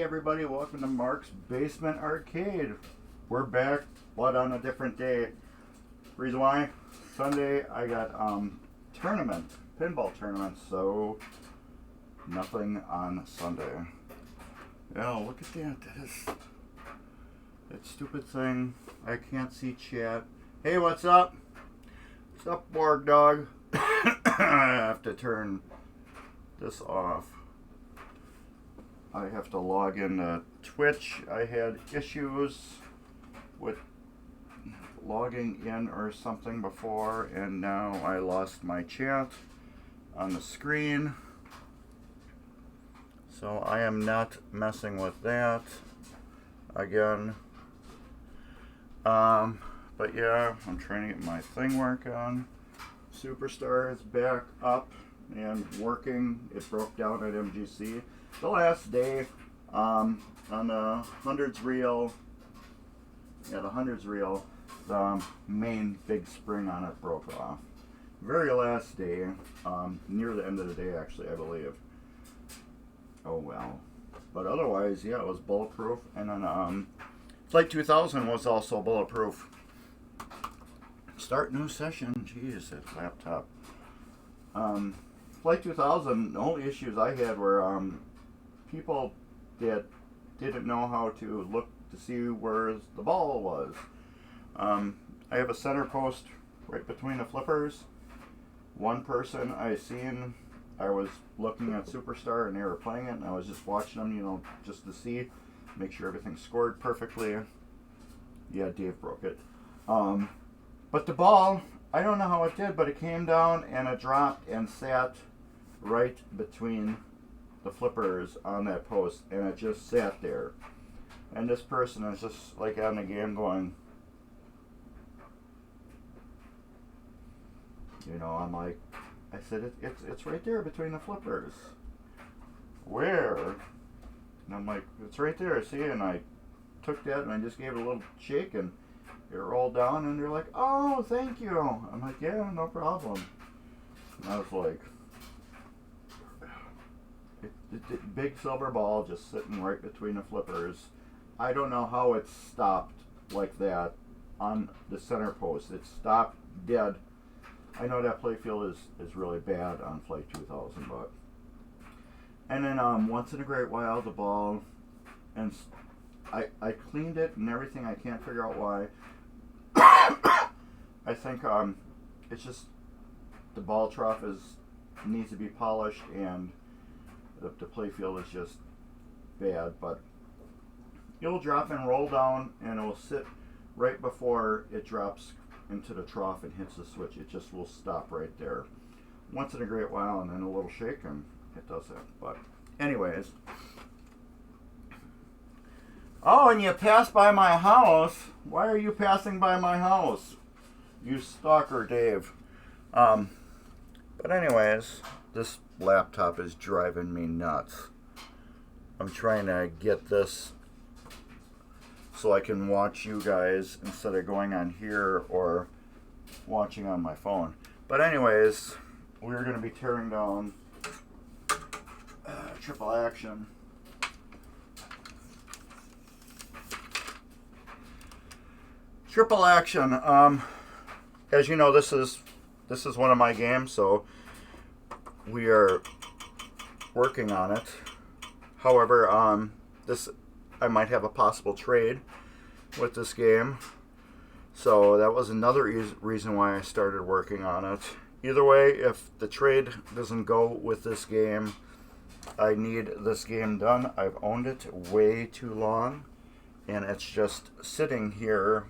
everybody, welcome to Mark's Basement Arcade. We're back, but on a different day. Reason why? Sunday I got pinball tournament, so nothing on Sunday. Yeah, look at that. That stupid thing. I can't see chat. Hey, what's up? What's up, Borg Dog? I have to turn this off. I have to log into Twitch. I had issues with logging in or something before, and now I lost my chat on the screen. So I am not messing with that again. But yeah, I'm trying to get my thing working. Superstar is back up and working. It broke down at MGC. The last day, on the hundreds reel, the main big spring on it broke off. Very last day, near the end of the day actually, I believe. Oh well. But otherwise, yeah, it was bulletproof. And then Flight 2000 was also bulletproof. Start new session. Jeez, that laptop. Flight 2000, the only issues I had were people that didn't know how to look to see where the ball was. I have a center post right between the flippers. One person I seen, I was looking at Superstar and they were playing it, and I was just watching them, just to see, make sure everything scored perfectly. Yeah, Dave broke it. But the ball, I don't know how it did, but it came down and it dropped and sat right between the flippers on that post, and it just sat there. And this person is just like on the game going, I'm like, I said, it's right there between the flippers. Where? And I'm like, it's right there, see? And I took that and I just gave it a little shake and it rolled down, and they're like, oh, thank you. I'm like, yeah, no problem. And I was like, big silver ball just sitting right between the flippers. I don't know how it stopped like that on the center post. It stopped dead. I know that Playfield is really bad on Flight 2000, but... And then once in a great while, the ball, and I cleaned it and everything. I can't figure out why. I think it's just the ball trough needs to be polished, and the Playfield is just bad. But it'll drop and roll down, and it'll sit right before it drops into the trough and hits the switch. It just will stop right there once in a great while, and then a little shake and it does that. But anyways, oh, and you passed by my house. Why are you passing by my house, you stalker, Dave? But anyways, this laptop is driving me nuts. I'm trying to get this so I can watch you guys instead of going on here or watching on my phone. But anyways, we're going to be tearing down Triple Action. Triple Action. As you know, this is one of my games, so we are working on it. However, I might have a possible trade with this game, so that was another reason why I started working on it. Either way, if the trade doesn't go with this game, I need this game done. I've owned it way too long, and it's just sitting here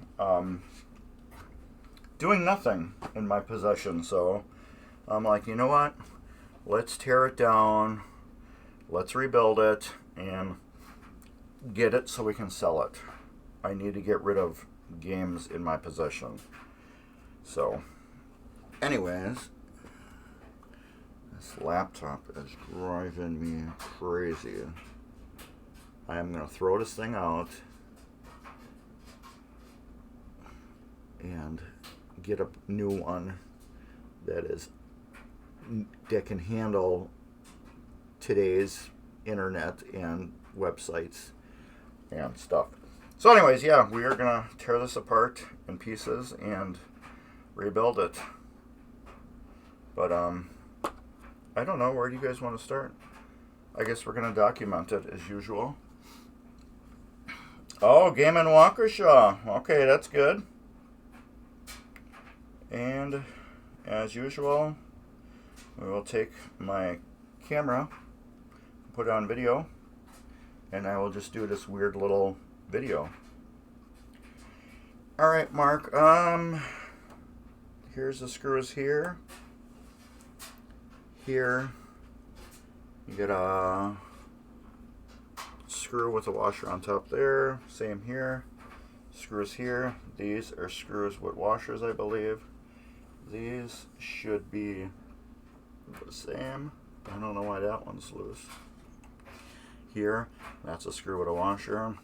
doing nothing in my possession. So I'm like, you know what? Let's tear it down. Let's rebuild it and get it so we can sell it. I need to get rid of games in my possession. So, anyways, this laptop is driving me crazy. I am going to throw this thing out and get a new one that can handle today's internet and websites and stuff. So anyways, yeah, we are going to tear this apart in pieces and rebuild it. But I don't know, where do you guys want to start? I guess we're going to document it as usual. Oh, Game & Waukesha. Okay, that's good. And as usual, we will take my camera, put it on video, and I will just do this weird little video. Alright, Mark, here's the screws here. Here, you get a screw with a washer on top there. Same here. Screws here. These are screws with washers, I believe. These should be the same. I don't know why that one's loose. Here, that's a screw with a washer.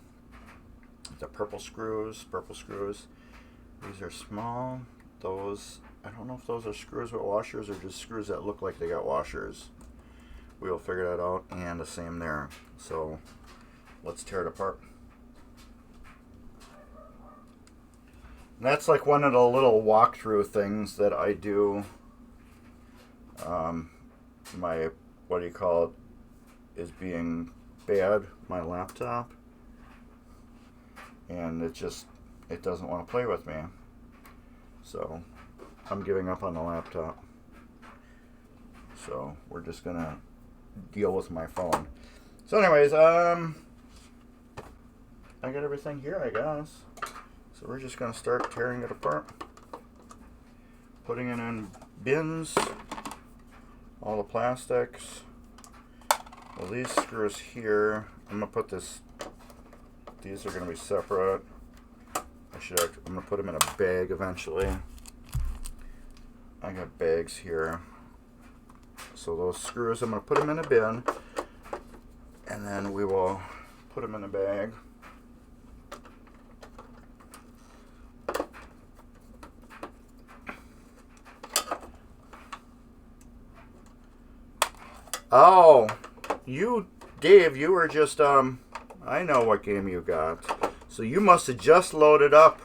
The purple screws. These are small. Those, I don't know if those are screws with washers or just screws that look like they got washers. We will figure that out. And the same there. So let's tear it apart. And that's like one of the little walkthrough things that I do. My, what do you call it, is being bad, my laptop. And it doesn't want to play with me. So I'm giving up on the laptop. So we're just going to deal with my phone. So anyways, I got everything here, I guess. So we're just going to start tearing it apart. Putting it in bins. All the plastics. Well, these screws here, I'm going to put this, these are going to be separate. I'm going to put them in a bag eventually. I got bags here. So those screws, I'm going to put them in a bin. And then we will put them in a bag. Oh, Dave, you were just, I know what game you got. So you must have just loaded up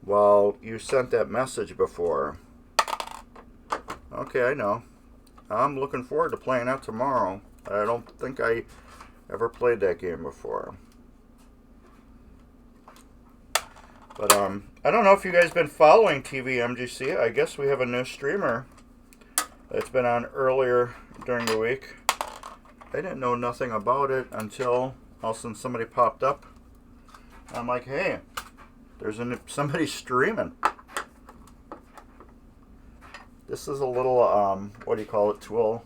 while you sent that message before. Okay, I know. I'm looking forward to playing that tomorrow. I don't think I ever played that game before. But, I don't know if you guys been following tvMGC. I guess we have a new streamer that's been on earlier during the week. I didn't know nothing about it until all of a sudden somebody popped up. I'm like, hey, there's somebody streaming. This is a little, what do you call it, tool.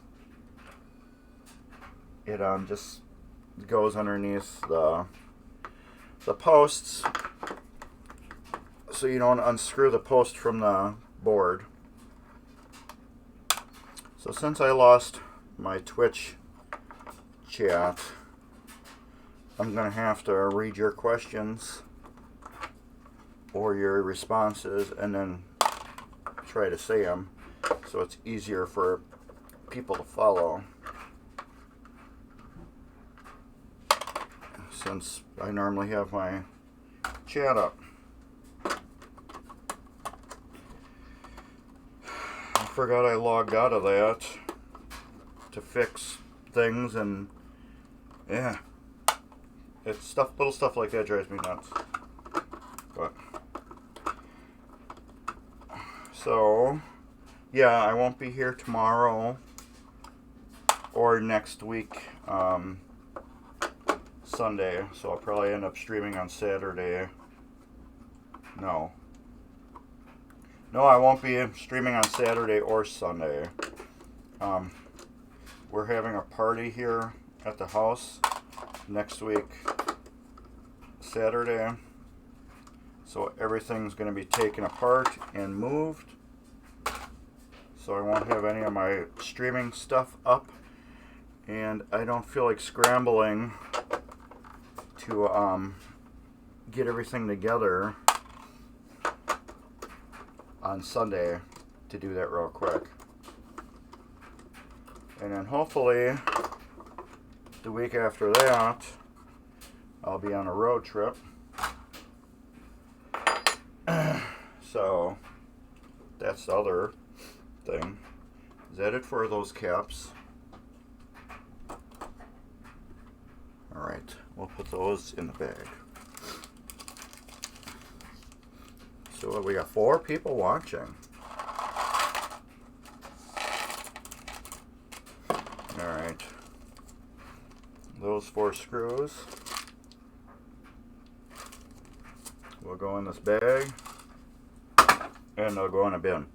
It just goes underneath the posts so you don't unscrew the post from the board. So since I lost my Twitch chat, I'm going to have to read your questions or your responses and then try to say them so it's easier for people to follow. Since I normally have my chat up. I forgot I logged out of that to fix things, and yeah, it's little stuff like that drives me nuts. But so yeah, I won't be here tomorrow or next week, Sunday, so I'll probably end up streaming on Saturday. No, I won't be streaming on Saturday or Sunday. We're having a party here at the house next week, Saturday. So everything's going to be taken apart and moved. So I won't have any of my streaming stuff up. And I don't feel like scrambling to get everything together on Sunday to do that real quick. And then hopefully the week after that, I'll be on a road trip. So, that's the other thing. Is that it for those caps? Alright, we'll put those in the bag. So we got 4 people watching. Alright. Those 4 screws will go in this bag, and they'll go in a bin.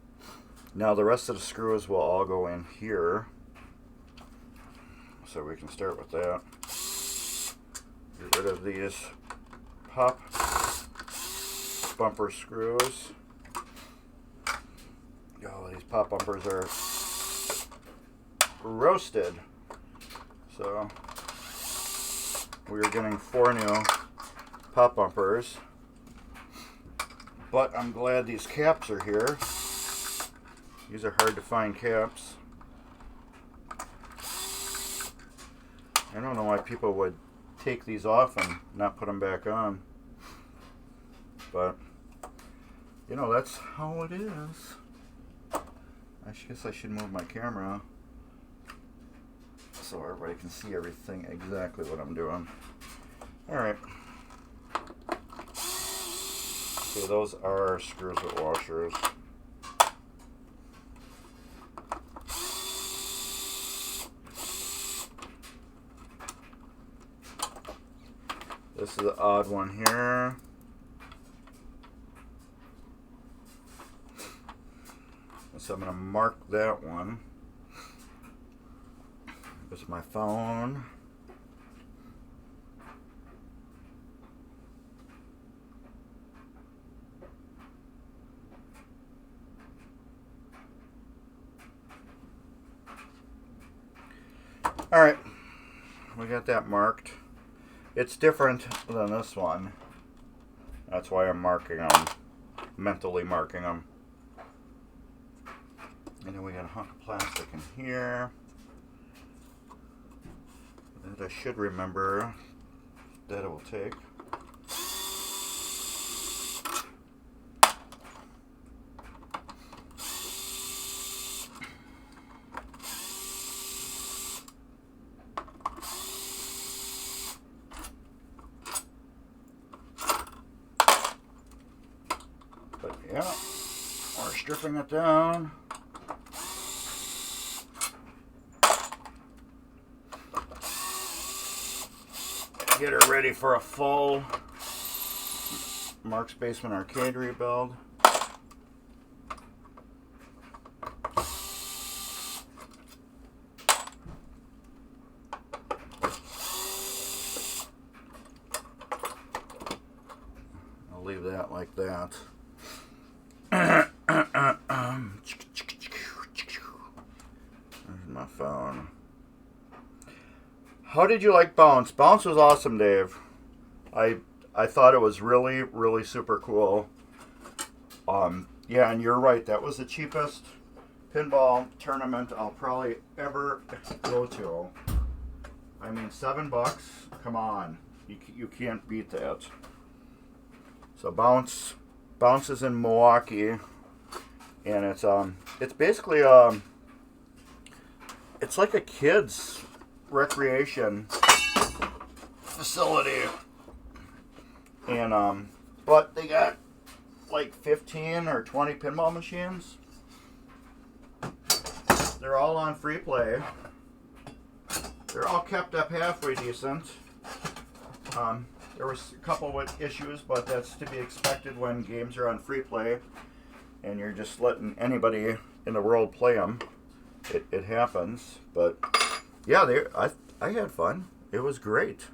Now the rest of the screws will all go in here, so we can start with that. Get rid of these pop bumper screws. Oh, these pop bumpers are roasted, so we're getting 4 new pop bumpers. But I'm glad these caps are here. These are hard to find caps. I don't know why people would take these off and not put them back on. But, you know, that's how it is. I guess I should move my camera so everybody can see everything, exactly what I'm doing. Alright. Okay, those are screws with washers. This is the odd one here. So I'm going to mark that one. This is my phone. Alright, we got that marked. It's different than this one. That's why I'm marking them, mentally marking them. And then we got a hunk of plastic in here that I should remember that it will take. But yeah, we're stripping it down. Get her ready for a full Mark's Basement Arcade rebuild. I'll leave that like that. There's my phone. How did you like Bounce? Bounce was awesome, Dave. I thought it was really, really super cool. Yeah, and you're right. That was the cheapest pinball tournament I'll probably ever go to. I mean, $7. Come on, you can't beat that. So Bounce is in Milwaukee, and it's basically it's like a kid's recreation facility, and but they got like 15 or 20 pinball machines. They're all on free play. They're all kept up halfway decent. There was a couple with issues, but that's to be expected when games are on free play and you're just letting anybody in the world play them. It happens, but yeah, I had fun. It was great.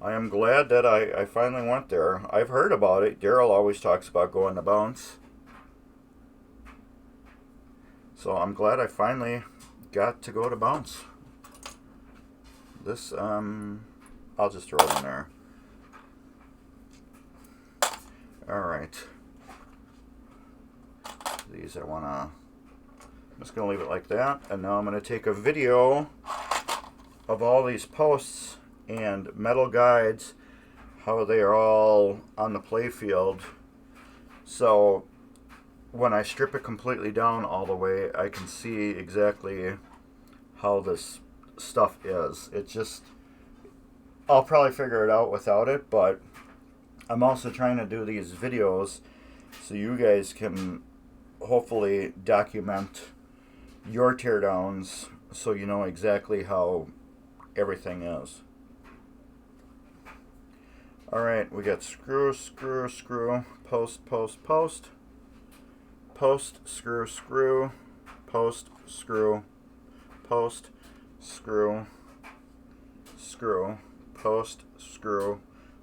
I am glad that I finally went there. I've heard about it. Daryl always talks about going to Bounce. So I'm glad I finally got to go to Bounce. This, I'll just throw it in there. Alright. These I'm just going to leave it like that. And now I'm going to take a video of all these posts and metal guides, how they are all on the playfield. So when I strip it completely down all the way, I can see exactly how this stuff is. It's just, I'll probably figure it out without it, but I'm also trying to do these videos so you guys can hopefully document your teardowns so you know exactly how everything is. Alright, we got screw, screw, screw, post, post, post, post, screw, screw, post, screw, post, screw, screw, post, screw,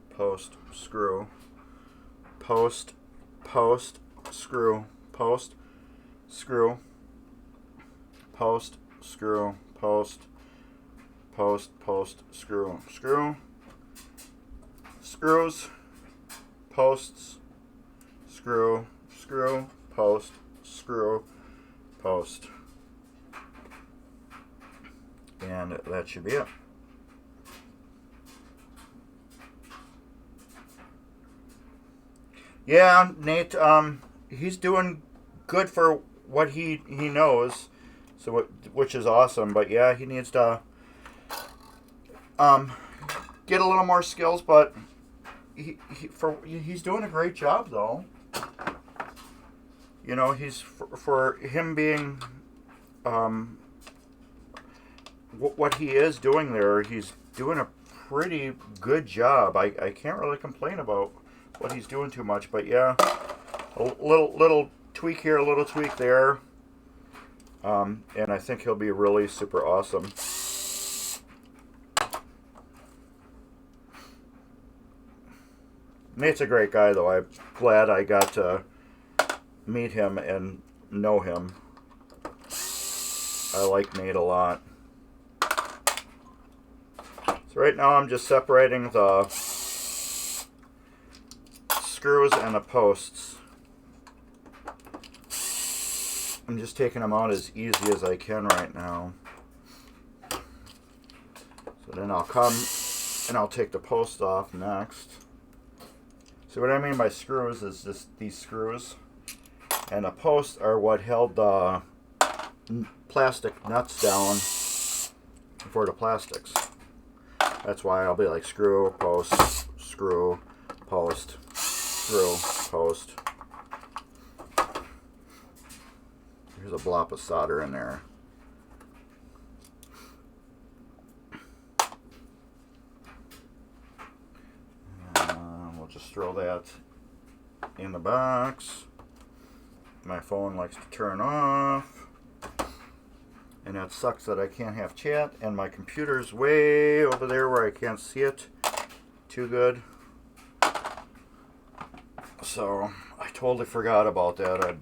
post, screw, post, post, screw, post, screw, post, screw, post, post, post, screw, screw, screws, posts, screw, screw, post, screw, post. And that should be it. Yeah, Nate, he's doing good for what he knows, so which is awesome. But yeah, he needs to get a little more skills. But he's doing a great job, though. You know, he's for him being what he is doing there. He's doing a pretty good job. I can't really complain about what he's doing too much, but yeah, a little tweak here, a little tweak there, and I think he'll be really super awesome. Nate's a great guy, though. I'm glad I got to meet him and know him. I like Nate a lot. So right now I'm just separating the screws and the posts. I'm just taking them out as easy as I can right now. So then I'll come and I'll take the post off next. So what I mean by screws is just these screws, and the posts are what held the plastic nuts down for the plastics. That's why I'll be like screw, post, screw, post, screw, post. There's a blob of solder in there. We'll just throw that in the box. My phone likes to turn off. And that sucks that I can't have chat, and my computer's way over there where I can't see it too good. So I totally forgot about that. I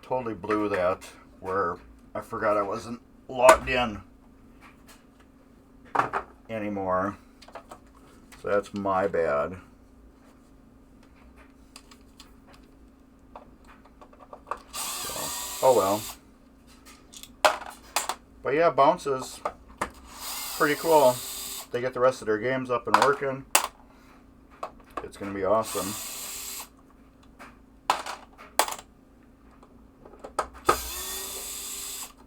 totally blew that where I forgot I wasn't logged in anymore. So that's my bad. So, oh well. But yeah, Bounce is pretty cool. They get the rest of their games up and working. It's going to be awesome.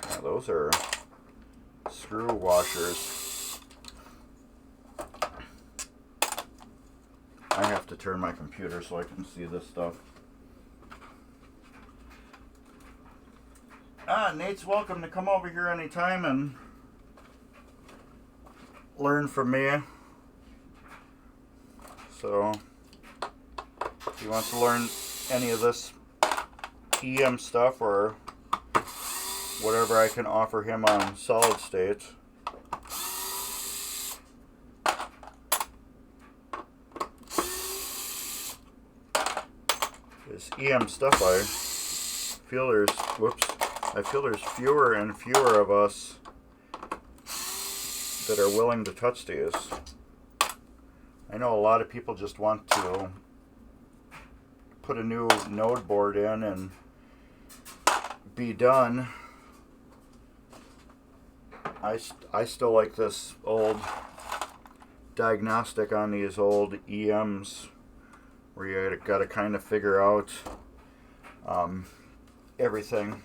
Yeah, those are screw washers. I have to turn my computer so I can see this stuff. Nate's welcome to come over here anytime and learn from me. So, if he wants to learn any of this EM stuff or whatever I can offer him on solid state, this EM stuff, I feel there's fewer and fewer of us that are willing to touch these. I know a lot of people just want to put a new node board in and be done. I still like this old diagnostic on these old EMs where you got to kind of figure out everything.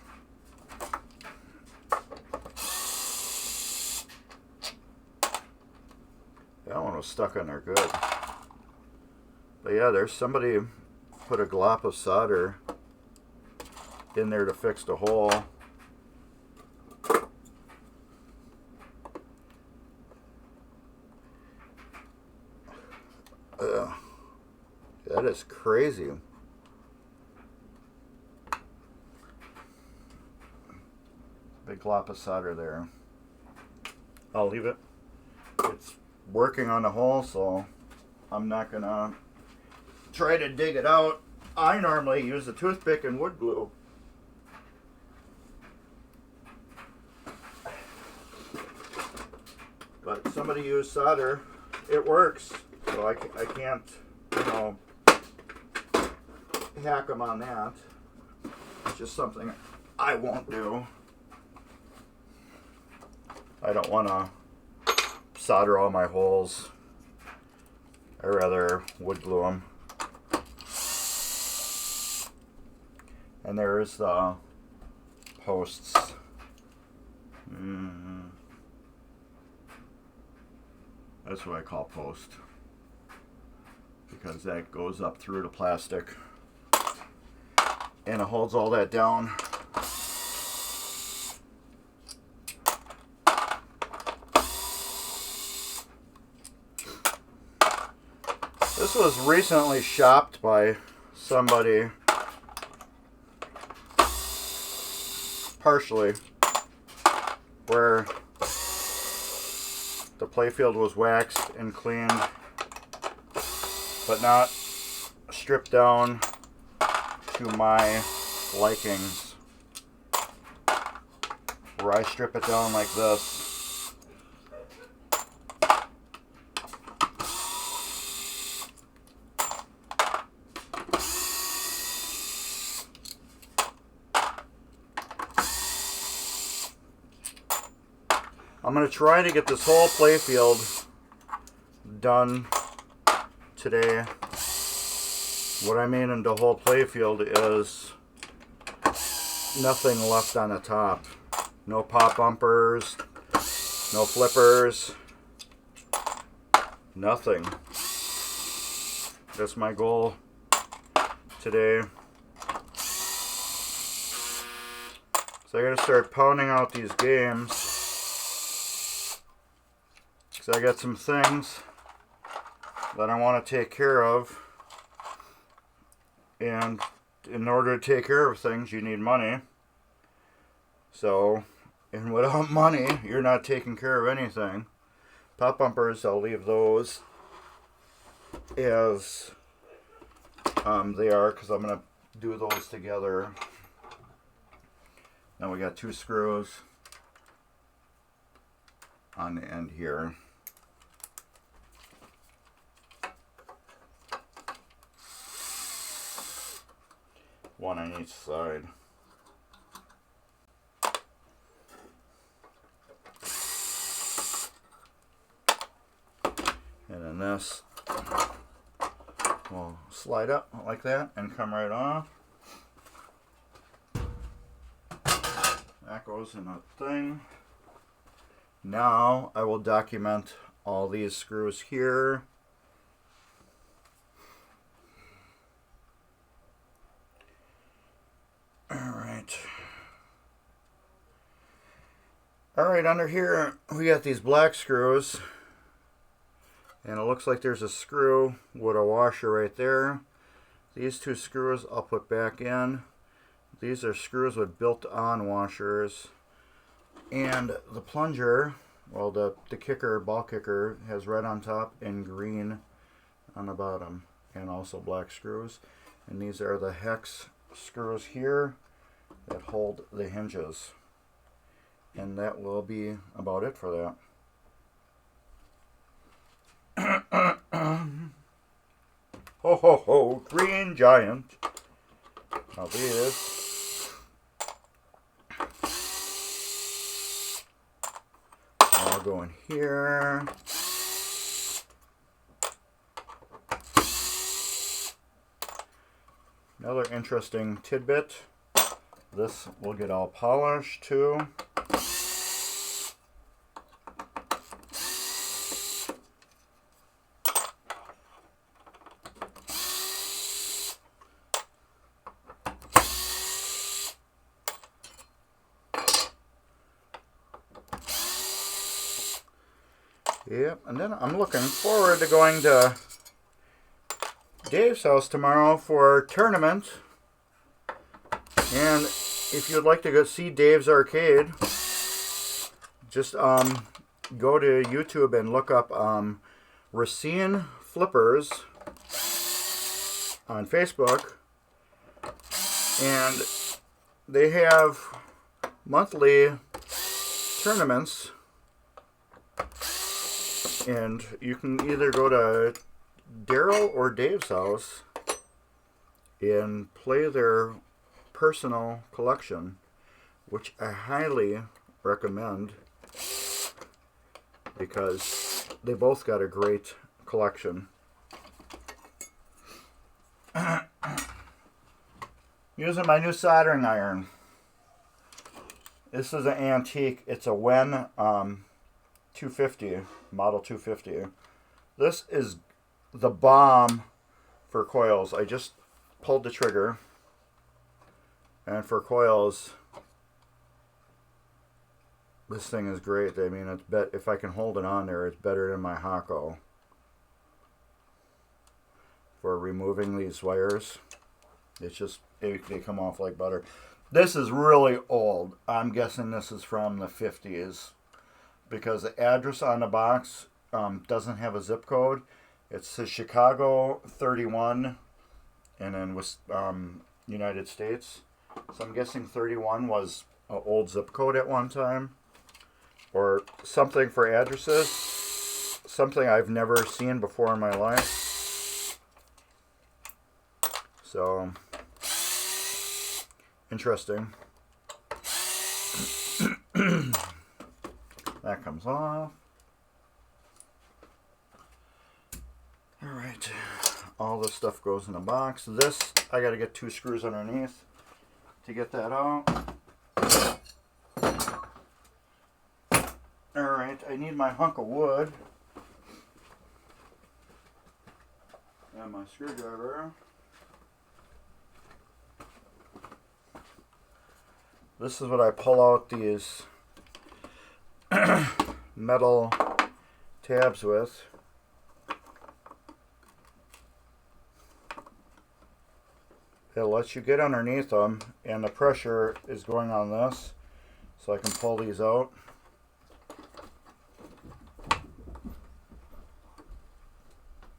That one was stuck on there good. But yeah, there's somebody put a glop of solder in there to fix the hole. That is crazy. Big glop of solder there. I'll leave it. It's working on the hole, so I'm not gonna try to dig it out. I normally use a toothpick and wood glue. But somebody used solder. It works, so I can't, you know, hack them on that. It's just something I won't do. I don't want to solder all my holes. I'd rather wood glue them. And there's the posts. That's what I call post, because that goes up through the plastic and it holds all that down. This was recently shopped by somebody, partially, where the playfield was waxed and cleaned, but not stripped down to my likings. Where I strip it down like this. I'm going to try to get this whole playfield done today. What I mean in the whole playfield is nothing left on the top. No pop bumpers, no flippers, nothing. That's my goal today. So I gotta start pounding out these games. So I got some things that I want to take care of, and in order to take care of things you need money. So, and without money you're not taking care of anything. Pop bumpers, I'll leave those as they are, because I'm going to do those together. Now we got 2 screws on the end here. One on each side. And then this will slide up like that and come right off. That goes in a thing. Now I will document all these screws here. Alright, under here we got these black screws, and it looks like there's a screw with a washer right there. These 2 screws I'll put back in. These are screws with built-on washers, and the plunger, well, the kicker, ball kicker, has red on top and green on the bottom, and also black screws. And these are the hex screws here that hold the hinges. And that will be about it for that. Ho ho ho, Green Giant. Now these will go in here. Another interesting tidbit. This will get all polished too. Yep, and then I'm looking forward to going to Dave's house tomorrow for a tournament. And if you'd like to go see Dave's Arcade, just go to YouTube and look up Racine Flippers on Facebook. And they have monthly tournaments. And you can either go to Daryl or Dave's house and play their personal collection, which I highly recommend because they both got a great collection. Using my new soldering iron. This is an antique. It's a Wen 250, model 250. This is the bomb for coils. I just pulled the trigger, and for coils, this thing is great. I mean, if I can hold it on there, it's better than my Hako for removing these wires. It's just, they come off like butter. This is really old. I'm guessing this is from the 50s. Because the address on the box doesn't have a zip code. It says Chicago 31 and then United States. So I'm guessing 31 was an old zip code at one time. Or something for addresses. Something I've never seen before in my life. So, interesting. That comes off. Alright. All this stuff goes in a box. This, I gotta get 2 screws underneath to get that out. Alright, I need my hunk of wood. And my screwdriver. This is what I pull out these metal tabs with. It lets you get underneath them, and the pressure is going on this, so I can pull these out.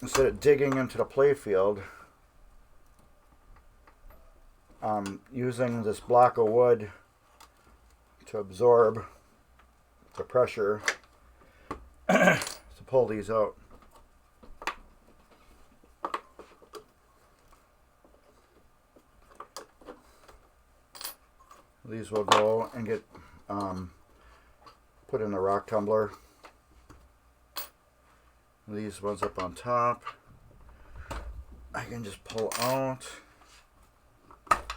Instead of digging into the playfield, I'm using this block of wood to absorb the pressure to pull these out. These will go and get put in the rock tumbler. These ones up on top, I can just pull out.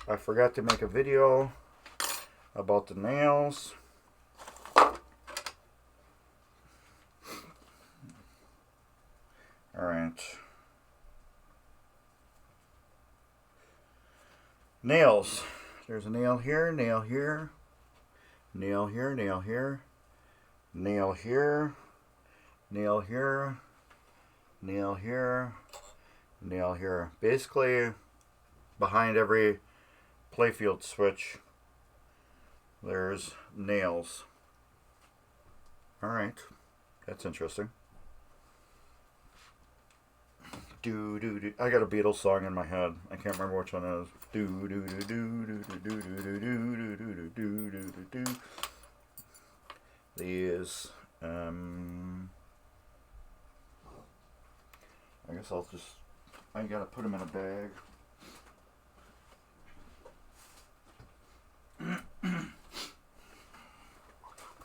I forgot to make a video about the nails. Alright. Nails. There's a nail here, nail here, nail here, nail here, nail here, nail here, nail here, nail here. Basically, behind every playfield switch, there's nails. Alright, that's interesting. Do do do. I got a Beatles song in my head. I can't remember which one it is. Do do do do do do do do do do do do do do do. These. I guess I'll just. I gotta put them in a bag.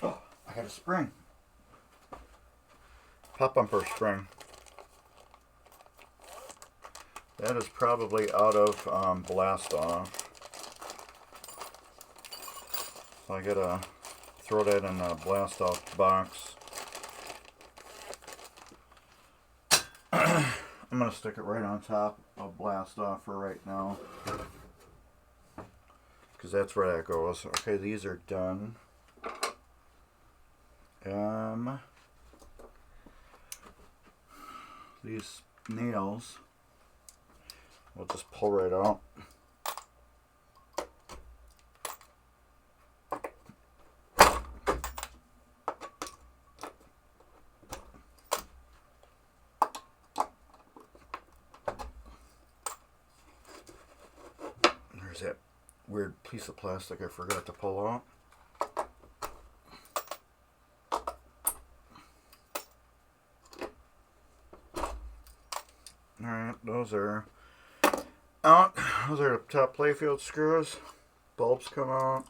Oh, I got a spring. pop bumper spring. That is probably out of blast off. So I gotta throw that in a blast off box. I'm gonna stick it right on top of blast off for right now, because that's where that goes. Okay, these are done. These nails we'll just pull right out. There's that weird piece of plastic I forgot to pull out. Alright, those are out. Those are the top Playfield screws. Bulbs come out.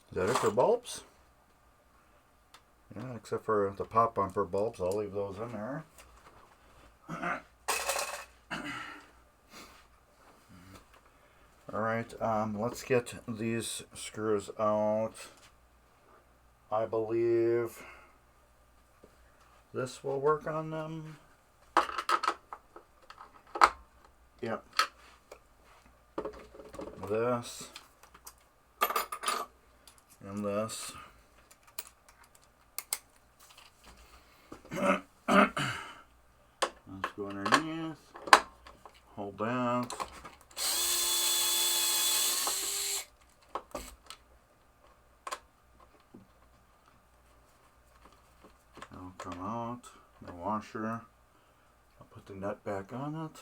Is that it for bulbs? Yeah, except for the pop bumper bulbs. I'll leave those in there. Alright, let's get these screws out. I believe this will work on them. Yep. This. And this. Let's go underneath. Hold that. That'll come out. The washer. I'll put the nut back on it.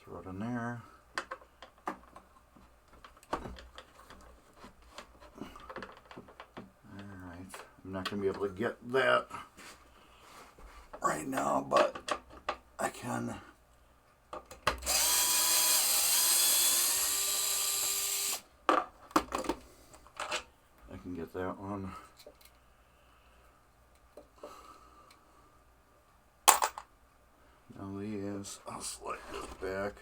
Throw it in there. I'm not going to be able to get that right now, but I can. I can get that one. Now these, I'll slide this back.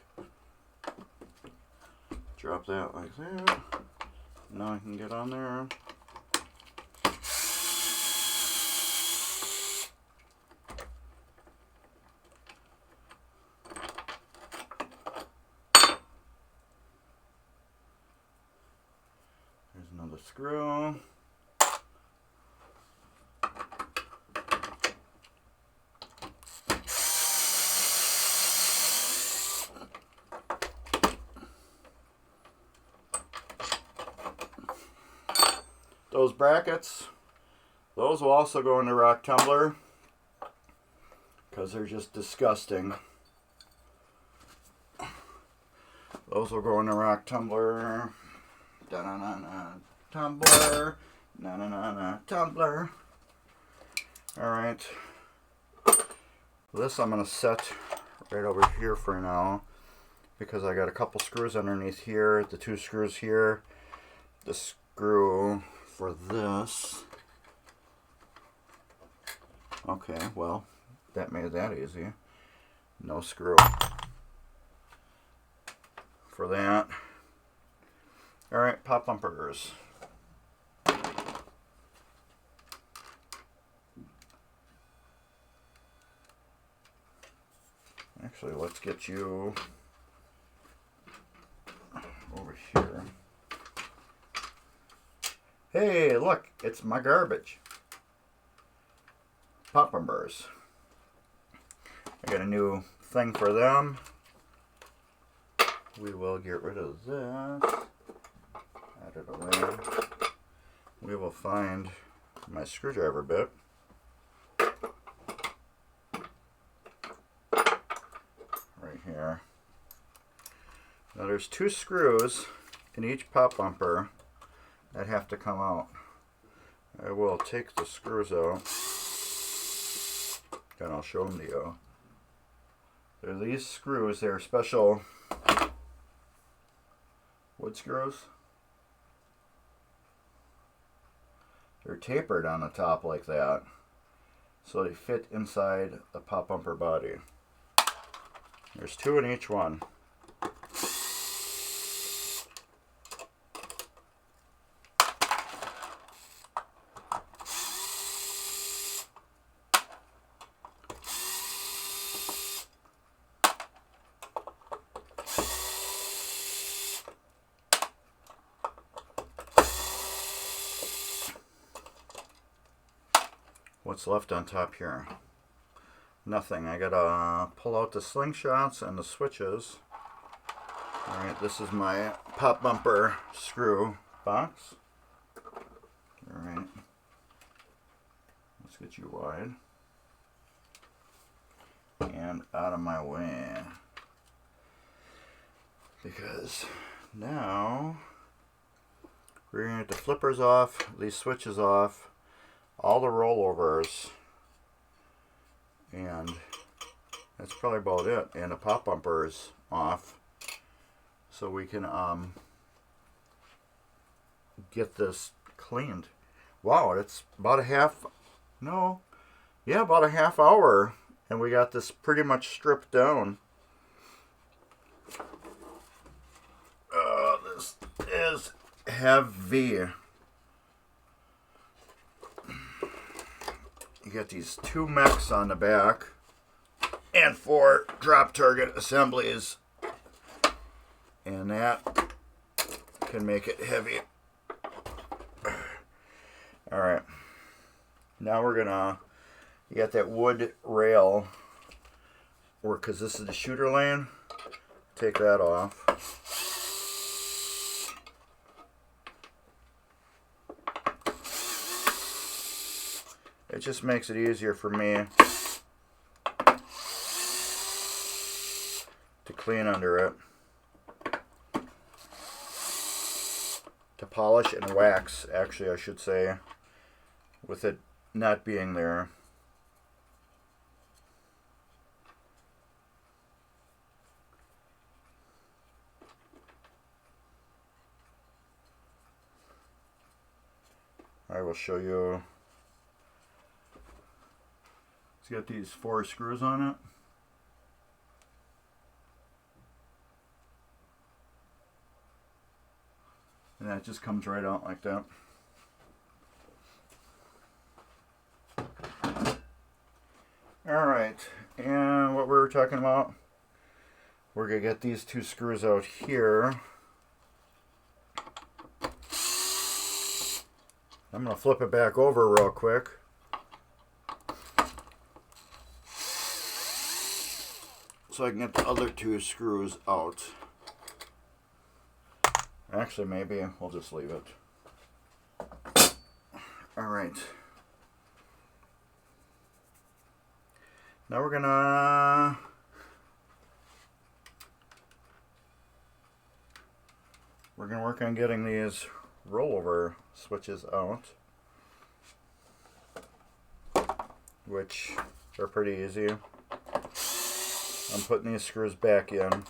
Drop that like that. Now I can get on there. Another screw. Those brackets, those will also go in the rock tumbler because they're just disgusting. Those will go in the rock tumbler. Da-na-na-na, tumbler, na-na-na-na, tumbler. Alright. This I'm going to set right over here for now, because I got a couple screws underneath here, the two screws here, the screw for this. Okay, well, that made that easy. No screw for that. Alright, pop bumpers. Actually, let's get you over here. Hey, look, it's my garbage. Pop bumpers. I got a new thing for them. We will get rid of that. Out of the way. We will find my screwdriver bit. Right here. Now there's two screws in each pop bumper that have to come out. I will take the screws out and I'll show them to you. They're these screws. They're special wood screws. They're tapered on the top like that, so they fit inside the pop bumper body. There's 2 in each one. What's left on top here? Nothing. I gotta pull out the slingshots and the switches. Alright, this is my pop bumper screw box. Alright. Let's get you wide. And out of my way. Because now we're gonna get the flippers off, these switches off, all the rollovers, and that's probably about it. And the pop bumper is off, so we can get this cleaned. Wow, it's about about a half hour, and we got this pretty much stripped down. This is heavy. You got these 2 mechs on the back and 4 drop target assemblies, and that can make it heavy. Alright, now we're gonna, you got that wood rail, or because this is the shooter lane, take that off. It just makes it easier for me to clean under it, to polish and wax, actually I should say, with it not being there. I will show you. It's got these 4 screws on it. And that just comes right out like that. Alright, and what we were talking about, we're going to get these 2 screws out here. I'm going to flip it back over real quick. So I can get the other 2 screws out. Actually, maybe we'll just leave it. Alright. Now we're gonna work on getting these rollover switches out, which are pretty easy. I'm putting these screws back in.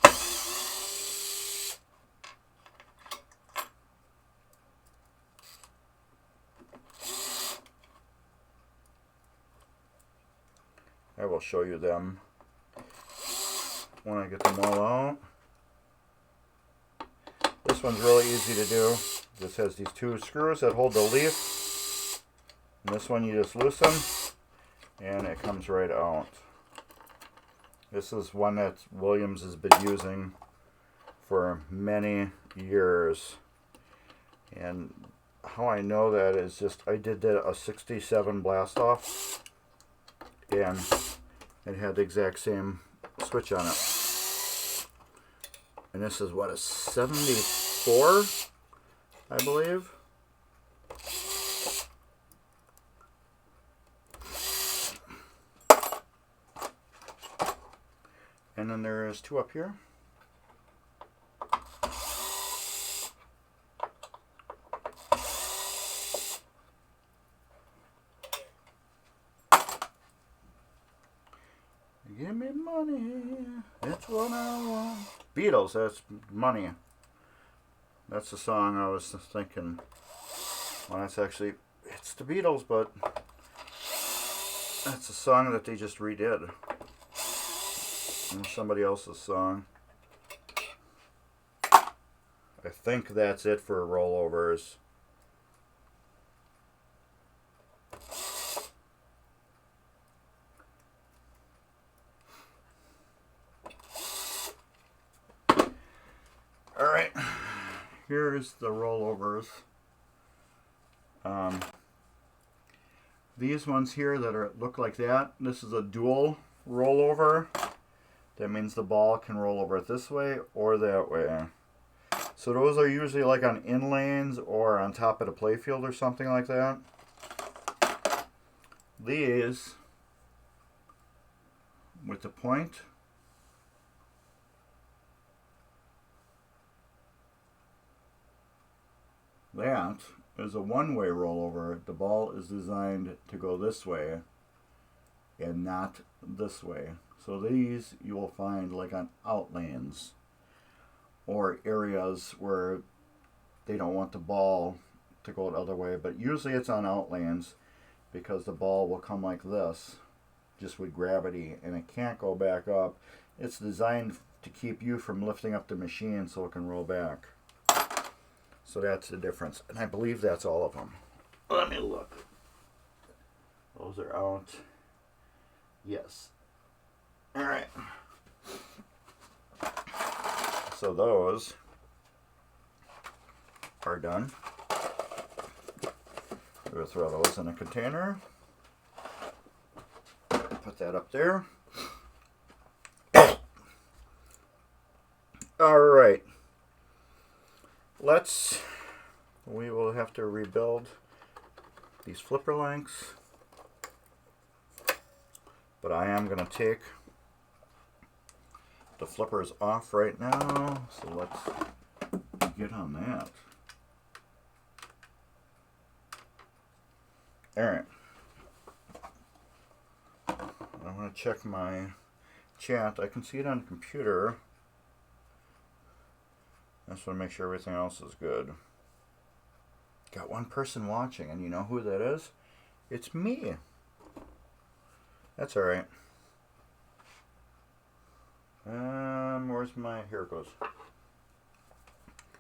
I will show you them when I get them all out. This one's really easy to do. This has these 2 screws that hold the leaf. And this one you just loosen and it comes right out. This is one that Williams has been using for many years. And how I know that is just, I did a 67 blast off and it had the exact same switch on it. And this is what, a 74, I believe. And then there's 2 up here. Give me money, it's what I want. Beatles, that's money. That's the song I was thinking. Well, that's actually, it's the Beatles, but that's a song that they just redid. And somebody else's song. I think that's it for rollovers. Alright, here's the rollovers. These ones here that look like that, this is a dual rollover. That means the ball can roll over this way or that way. So those are usually like on in lanes or on top of the playfield or something like that. These, with the point, that is a one-way rollover. The ball is designed to go this way and not this way. So these you will find like on out lanes or areas where they don't want the ball to go the other way, but usually it's on out lanes because the ball will come like this just with gravity and it can't go back up. It's designed to keep you from lifting up the machine so it can roll back. So that's the difference, and I believe that's all of them. Let me look. Those are out. Yes. Alright. So those are done. We'll throw those in a container. Put that up there. Alright. We will have to rebuild these flipper links. But I am going to take the flippers off right now. So let's get on that. Alright. I want to check my chat. I can see it on the computer. I just want to make sure everything else is good. Got one person watching, and you know who that is? It's me. That's alright. Where's my... Here it goes.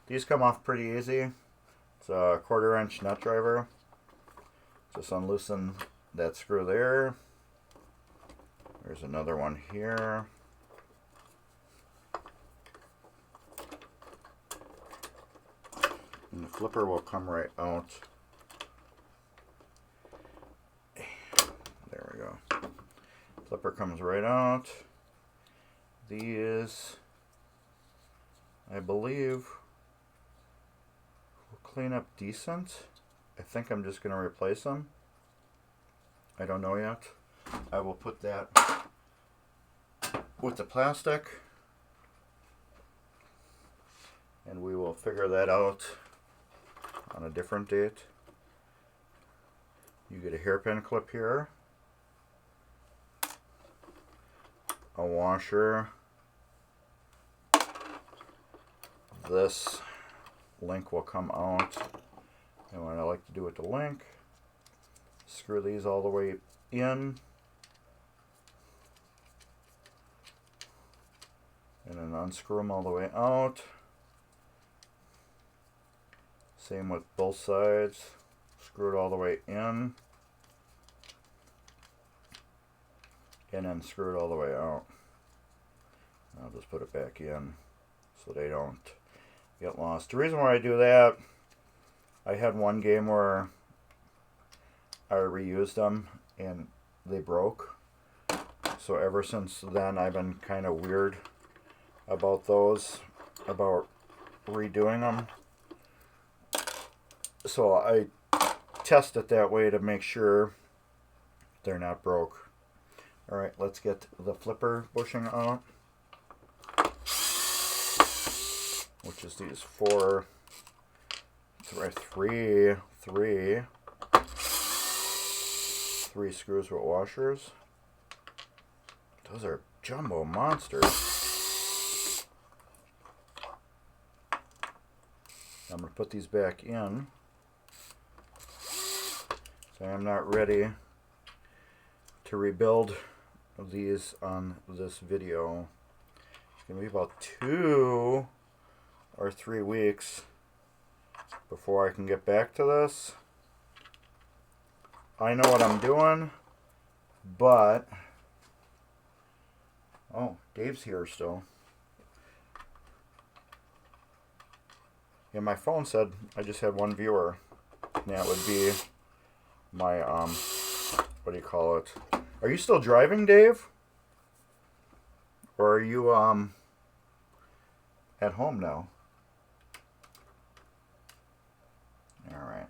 These come off pretty easy. It's a 1/4 inch nut driver. Just unloosen that screw there. There's another one here. And the flipper will come right out. There we go. Flipper comes right out. These, I believe, will clean up decent. I think I'm just going to replace them. I don't know yet. I will put that with the plastic. And we will figure that out on a different date. You get a hairpin clip here, a washer, this link will come out, and what I like to do with the link, screw these all the way in, and then unscrew them all the way out. Same with both sides. Screw it all the way in. And then screw it all the way out. I'll just put it back in so they don't get lost. The reason why I do that, I had one game where I reused them and they broke. So ever since then I've been kind of weird about those, about redoing them. So I test it that way to make sure they're not broke. Alright, let's get the flipper bushing out, which is these three screws with washers. Those are jumbo monsters. I'm going to put these back in. So I'm not ready to rebuild these on this video. It's going to be about 2 or 3 weeks before I can get back to this. I know what I'm doing, but... Oh, Dave's here still. Yeah, my phone said I just had 1 viewer. And that would be my, what do you call it? Are you still driving, Dave? Or are you, at home now? Alright.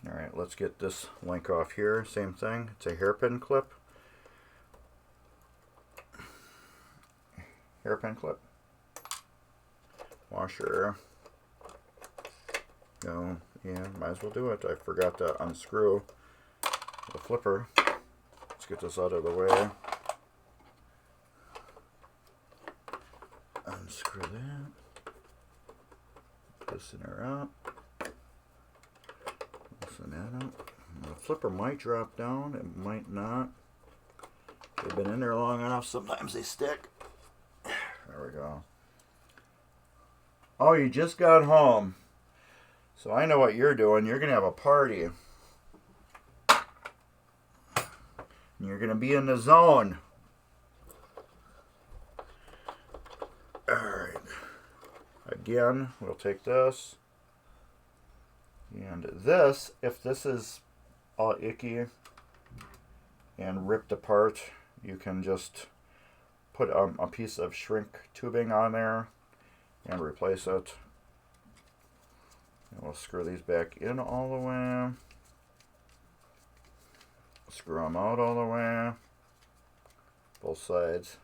Alright, let's get this link off here. Same thing. It's a hairpin clip. Hairpin clip. Washer. No, yeah, might as well do it. I forgot to unscrew the flipper. Let's get this out of the way. Unscrew that. Loosen her up. Loosen that up. The flipper might drop down. It might not. They've been in there long enough. Sometimes they stick. There we go. Oh, you just got home. So I know what you're doing. You're going to have a party. And you're going to be in the zone. Alright. Again, we'll take this. And this, if this is all icky and ripped apart, you can just put a piece of shrink tubing on there and replace it. And we'll screw these back in all the way. Screw them out all the way. Both sides.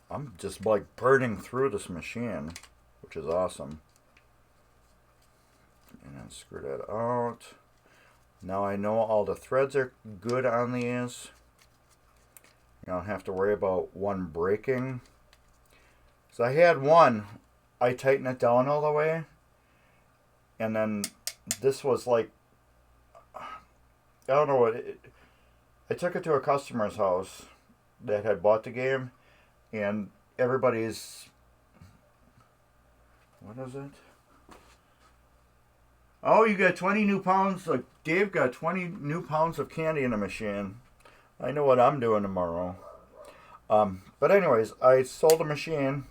I'm just like burning through this machine, which is awesome. And then screw that out. Now I know all the threads are good on these. You don't have to worry about one breaking. So I had one, I tightened it down all the way, and then this was like, I don't know what, I took it to a customer's house that had bought the game, and everybody's, what is it? Oh, you got 20 new pounds, like Dave got 20 new pounds of candy in the machine. I know what I'm doing tomorrow. But anyways, I sold the machine,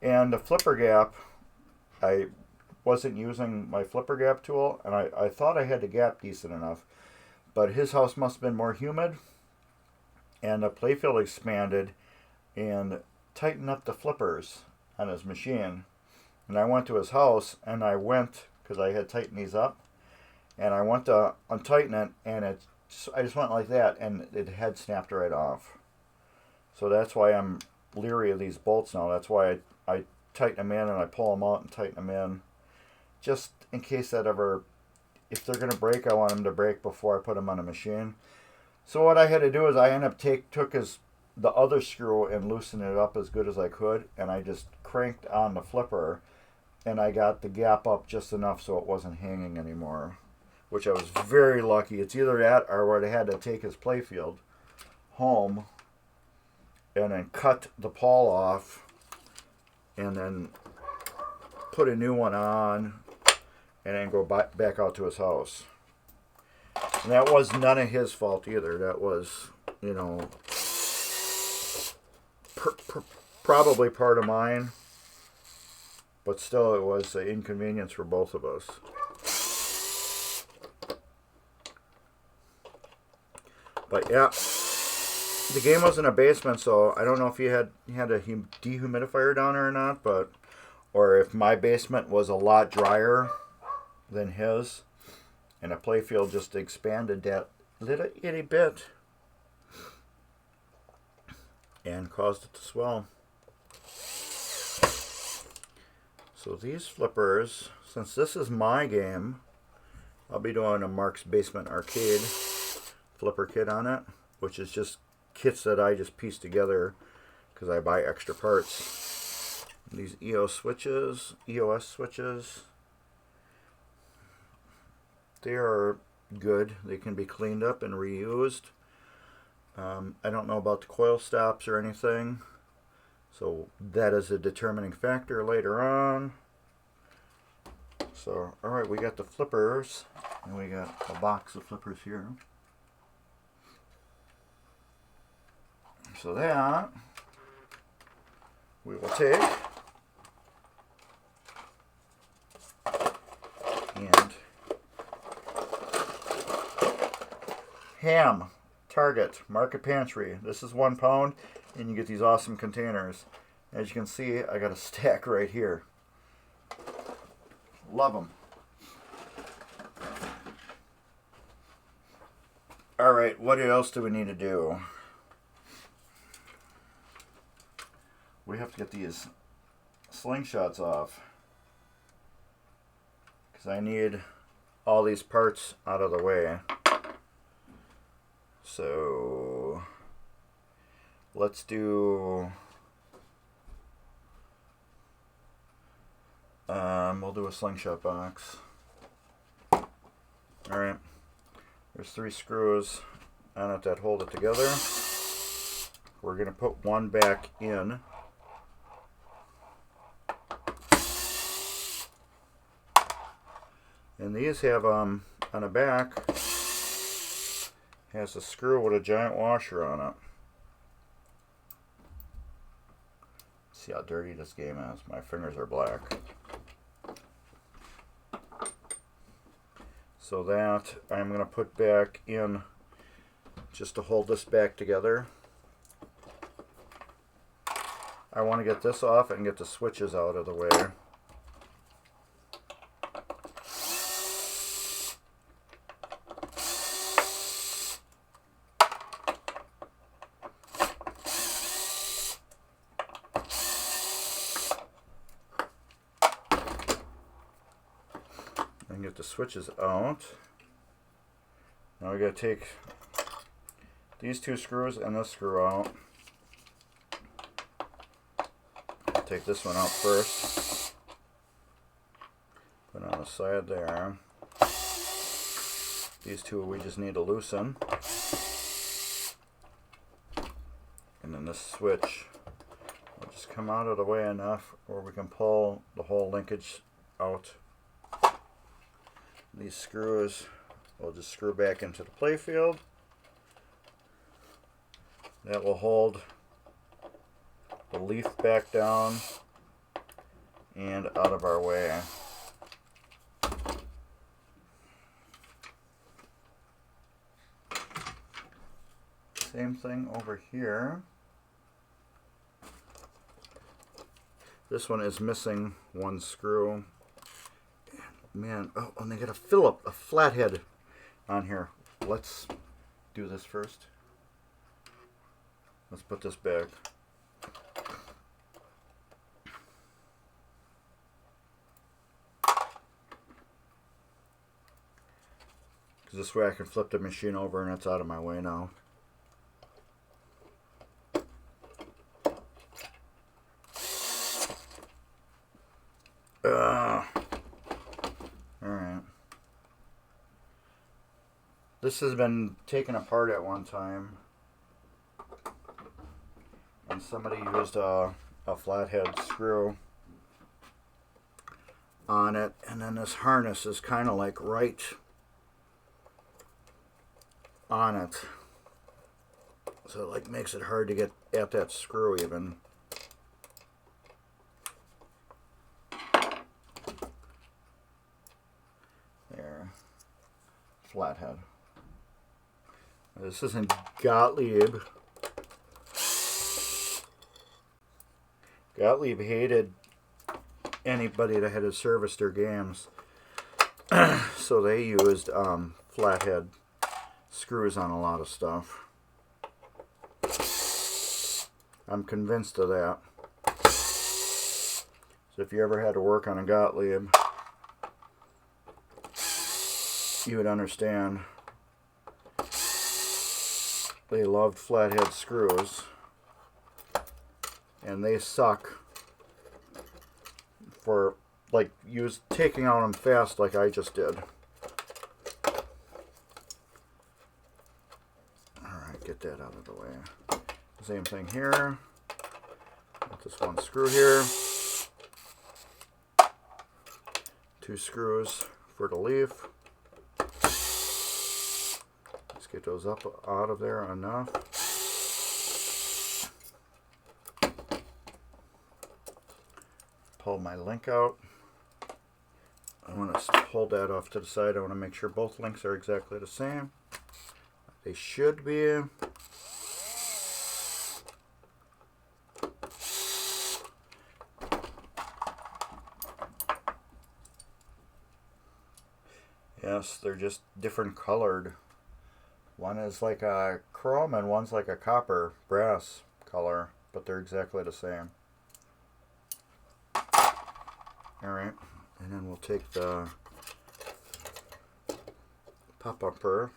and the flipper gap, I wasn't using my flipper gap tool, and I thought I had the gap decent enough, but his house must have been more humid, and the Playfield expanded and tightened up the flippers on his machine. And I went to his house, and I went, because I had tightened these up, and I went to untighten it, and I just went like that, and it had snapped right off. So that's why I'm leery of these bolts now. That's why I tighten them in, and I pull them out and tighten them in. Just in case that ever, if they're going to break, I want them to break before I put them on a machine. So what I had to do is I ended up took the other screw and loosened it up as good as I could, and I just cranked on the flipper, and I got the gap up just enough so it wasn't hanging anymore, which I was very lucky. It's either that or where I had to take his Playfield home and then cut the pawl off and then put a new one on and then go back out to his house. And that was none of his fault either. That was, you know, probably part of mine, but still it was an inconvenience for both of us. But yeah, the game was in a basement, so I don't know if you had a dehumidifier down there or not, but or if my basement was a lot drier than his, and a Playfield just expanded that little itty bit and caused it to swell. So these flippers, since this is my game, I'll be doing a Mark's Basement Arcade flipper kit on it, which is just kits that I just piece together because I buy extra parts. These EOS switches, they are good. They can be cleaned up and reused. I don't know about the coil stops or anything, so that is a determining factor later on. So, alright, we got the flippers, and we got a box of flippers here. So that we will take and ham, Target, Market Pantry. This is 1 pound, and you get these awesome containers. As you can see, I got a stack right here. Love them. Alright, what else do we need to do? We have to get these slingshots off, because I need all these parts out of the way. So let's do we'll do a slingshot box. Alright, there's 3 screws on it that hold it together. We're going to put one back in. And these have on the back has a screw with a giant washer on it. See how dirty this game is. My fingers are black. So that I'm going to put back in just to hold this back together. I want to get this off and get the switches out of the way. And get the switches out. Now we got to take these 2 screws and this screw out. Take this one out first. Put it on the side there. These 2 we just need to loosen. And then this switch will just come out of the way enough where we can pull the whole linkage out. These screws will just screw back into the Playfield. That will hold the leaf back down and out of our way. Same thing over here. This one is missing 1 screw. Man, oh, and they got a Phillip, a flathead on here. Let's do this first. Let's put this back. Because this way I can flip the machine over and it's out of my way now. Alright. This has been taken apart at one time. And somebody used a flathead screw on it. And then this harness is kind of like right on it. So it like makes it hard to get at that screw even. There. Flathead. This isn't Gottlieb. Gottlieb hated anybody that had to service their games. So they used flathead screws on a lot of stuff. I'm convinced of that. So if you ever had to work on a Gottlieb, you would understand. They loved flathead screws, and they suck for like taking out them fast like I just did. Alright, get that out of the way. Same thing here. Got this one screw here. 2 screws for the leaf. Let's get those up out of there enough. Pull my link out. I want to hold that off to the side. I want to make sure both links are exactly the same. They should be. Yes, they're just different colored. One is like a chrome and one's like a copper brass color, but they're exactly the same. Alright, and then we'll take the pop bumper,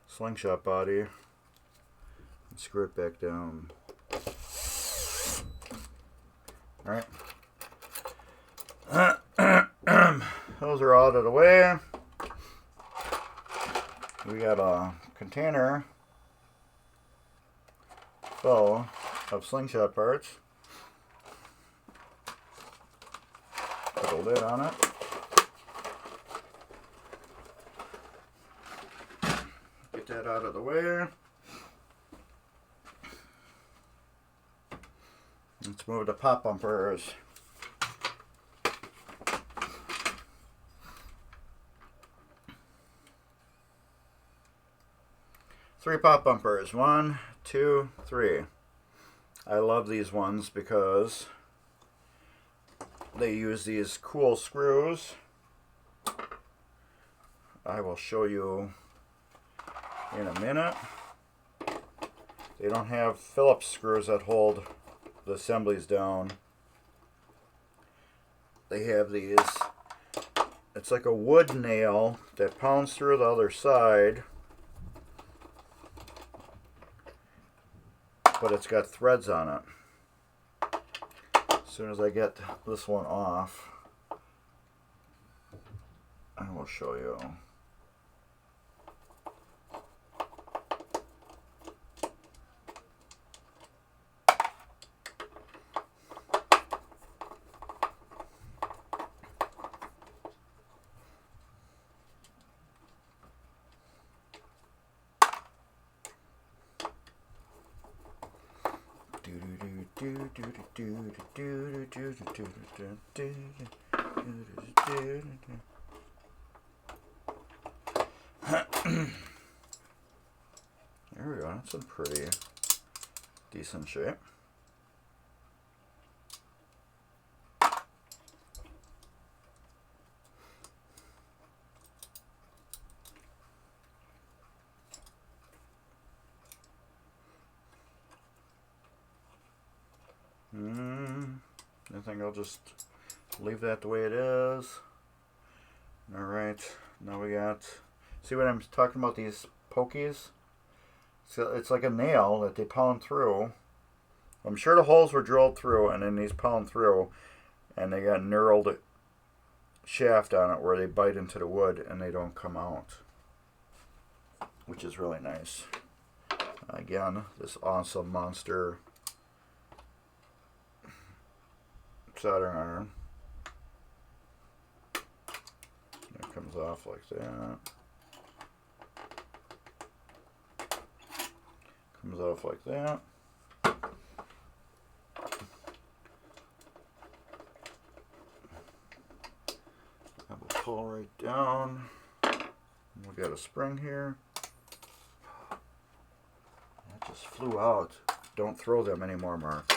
slingshot body, and screw it back down. Alright. Those are out of the way. We got a container full of slingshot parts. Put a lid on it. Get that out of the way. Let's move the pop bumpers. Three pop bumpers. 1, 2, 3. I love these ones because they use these cool screws. I will show you in a minute. They don't have Phillips screws that hold the assemblies down. They have these. It's like a wood nail that pounds through the other side, but it's got threads on it. As soon as I get this one off, I will show you. There we go. That's in pretty decent shape. I think I'll just leave that the way it is. Alright, now we got, see what I'm talking about, these pokies? So it's like a nail that they pound through. I'm sure the holes were drilled through and then these pound through, and they got knurled shaft on it where they bite into the wood and they don't come out, which is really nice. Again, this awesome monster soldering iron. It comes off like that. Comes off like that. I will pull right down. We got a spring here. That just flew out. Don't throw them anymore, Mark.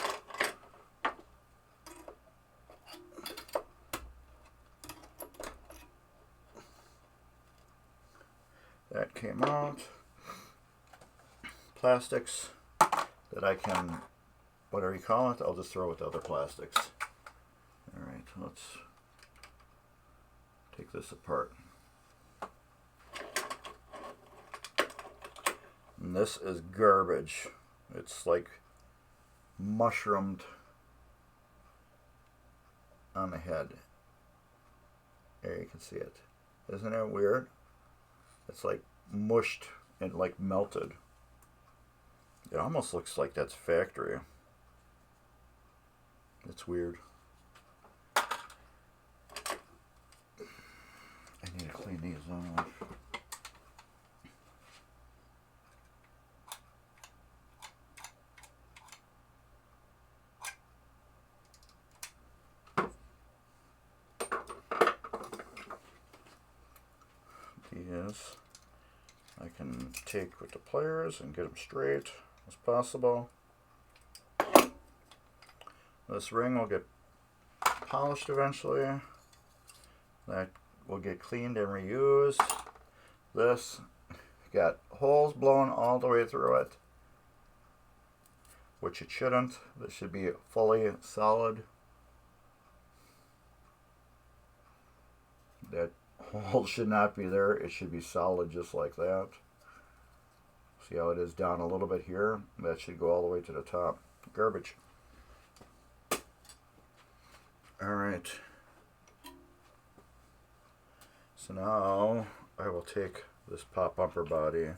That came out. Plastics that I can, whatever you call it, I'll just throw with other plastics. let's take this apart. And this is garbage. It's like mushroomed on the head. There you can see it. Isn't it weird? It's like mushed and like melted. It almost looks like that's factory. It's weird. I need to clean these off. These I can take with the pliers and get them straight as possible. This ring will get polished eventually. That will get cleaned and reused. This got holes blown all the way through it, which it shouldn't. This should be fully solid. That hole should not be there. It should be solid just like that. See how it is down a little bit here? That should go all the way to the top. Garbage. Alright. So now I will take this pop bumper body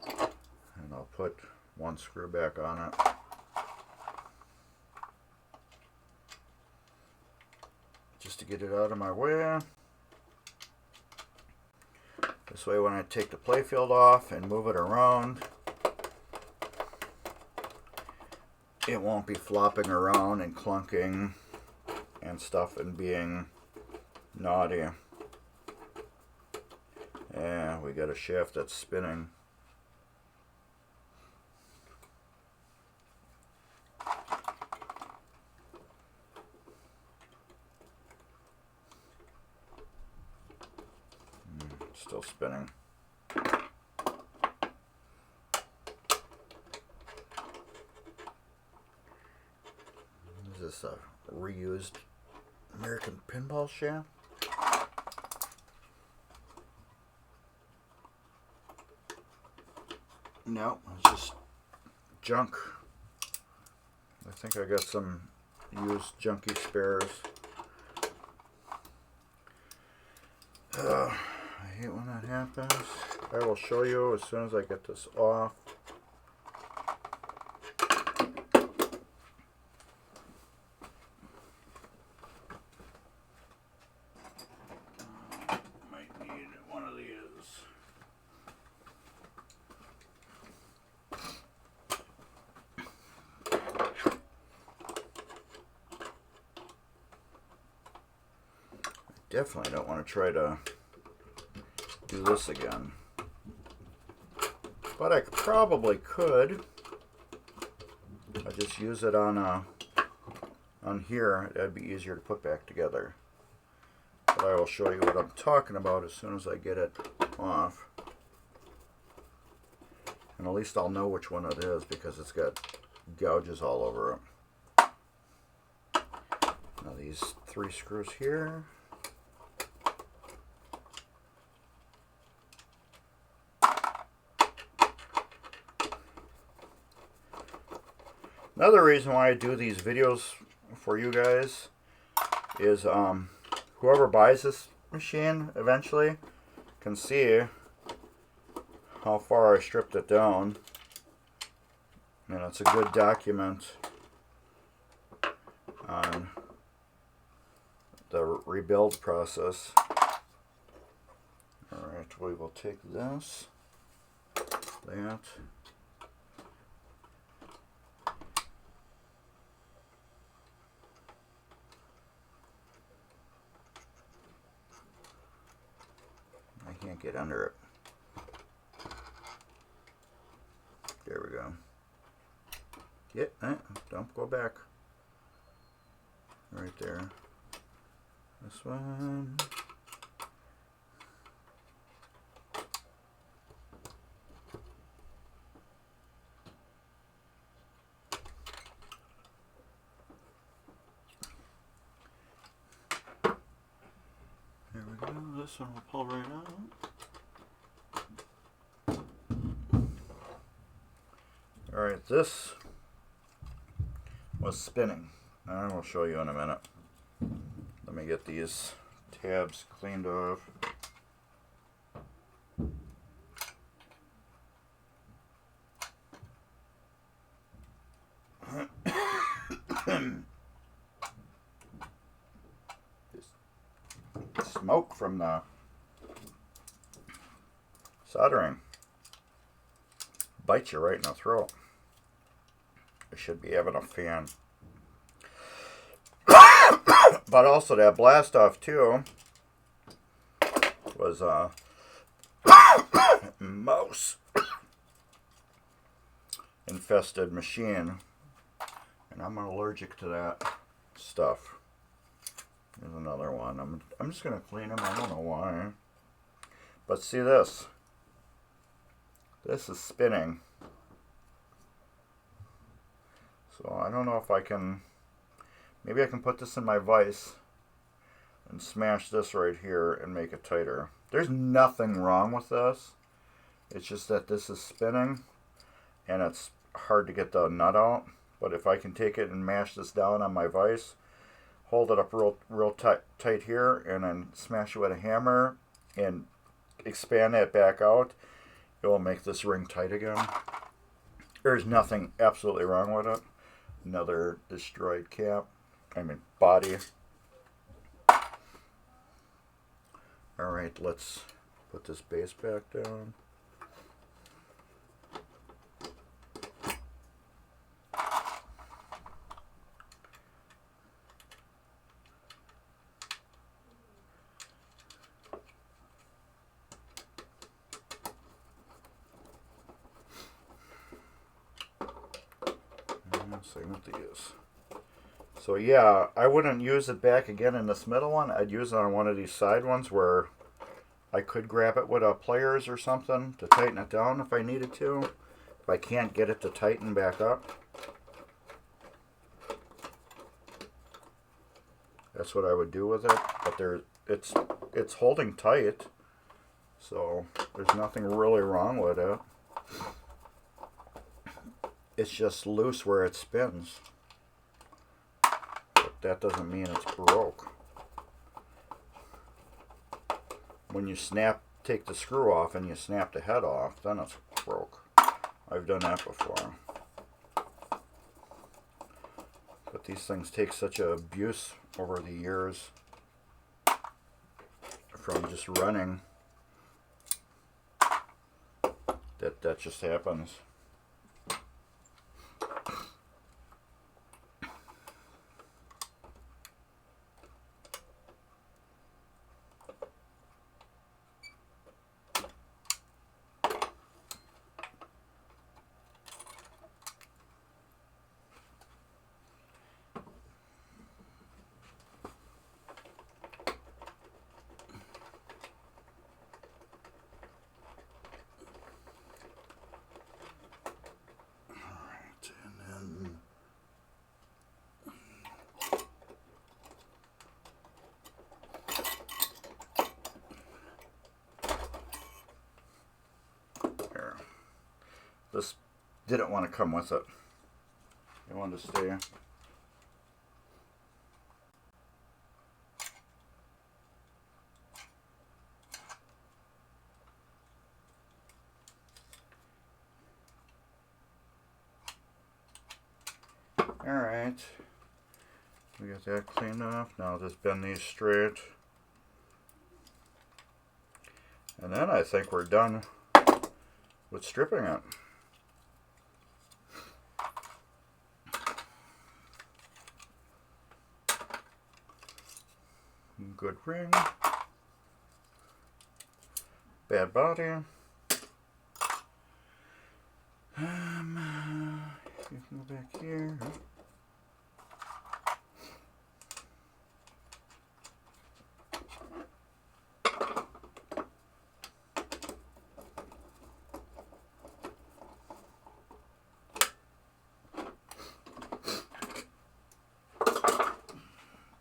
and I'll put one screw back on it. Just to get it out of my way. This way when I take the playfield off and move it around, it won't be flopping around and clunking and stuff and being naughty. Yeah, we got a shaft that's spinning. Still spinning. Is this a reused American pinball shaft? No, it's just junk. I think I got some used junky spares. I hate when that happens. I will show you as soon as I get this off. Might need one of these. Definitely don't want to try to do this again, but I probably could. I just use it on here. That'd be easier to put back together. But I will show you what I'm talking about as soon as I get it off, and at least I'll know which one it is because it's got gouges all over it. Now these 3 screws here. Another reason why I do these videos for you guys is whoever buys this machine eventually can see how far I stripped it down, and it's a good document on the rebuild process. Alright, we will take this, that, I can't get under it. There we go. Get that. Don't go back. Right there. This one. this one will pull right out. Alright, this was spinning. I will show you in a minute. Let me get these tabs cleaned off. Smoke from the soldering bites you right in the throat. I should be having a fan. But also that blast off too was mouse infested machine, and I'm allergic to that stuff. There's another one. I'm just gonna clean them. I don't know why, but see this. This is spinning, so I don't know if I can. Maybe I can put this in my vise and smash this right here and make it tighter. There's nothing wrong with this. It's just that this is spinning and it's hard to get the nut out. But if I can take it and mash this down on my vise, hold it up real tight here, and then smash it with a hammer and expand that back out, it will make this ring tight again. There's nothing absolutely wrong with it. Another destroyed cap. Body. Alright, let's put this base back down. Same with these. So yeah, I wouldn't use it back again in this middle one. I'd use it on one of these side ones where I could grab it with a pliers or something to tighten it down if I needed to. If I can't get it to tighten back up. That's what I would do with it. But it's holding tight. So there's nothing really wrong with it. It's just loose where it spins. But that doesn't mean it's broke. When you take the screw off and you snap the head off, then it's broke. I've done that before. But these things take such an abuse over the years from just running that just happens. This didn't want to come with it. It wanted to stay. Alright. We got that cleaned off. Now just bend these straight. And then I think we're done with stripping it. Good ring. Bad body. You can go back here.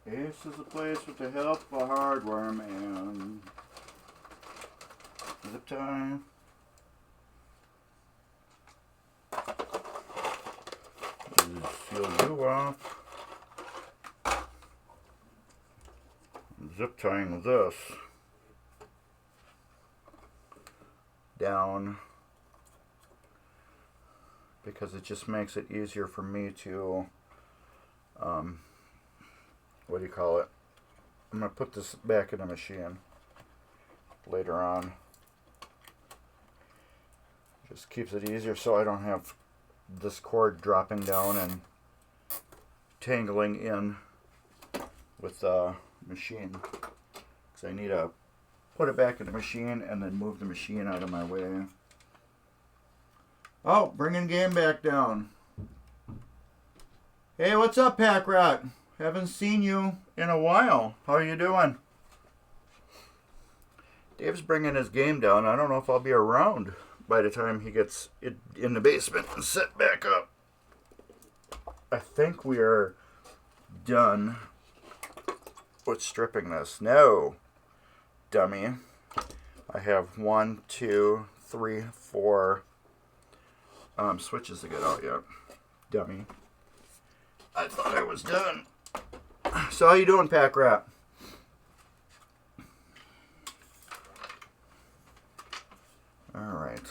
This is the place with the help of a hardware man. Zip tie. Seal you off. Zip tying this down because it just makes it easier for me to what do you call it? I'm going to put this back in the machine later on. Just keeps it easier so I don't have this cord dropping down and tangling in with the machine. Because I need to put it back in the machine and then move the machine out of my way. Oh, bringing game back down. Hey, what's up, Pack Rat? Haven't seen you in a while. How are you doing? Dave's bringing his game down. I don't know if I'll be around by the time he gets it in the basement and set back up. I think we are done with stripping this. No, dummy. I have 1, 2, 3, 4 switches to get out yet. Dummy. I thought I was done. So how you doing, Pack Rat? Alright.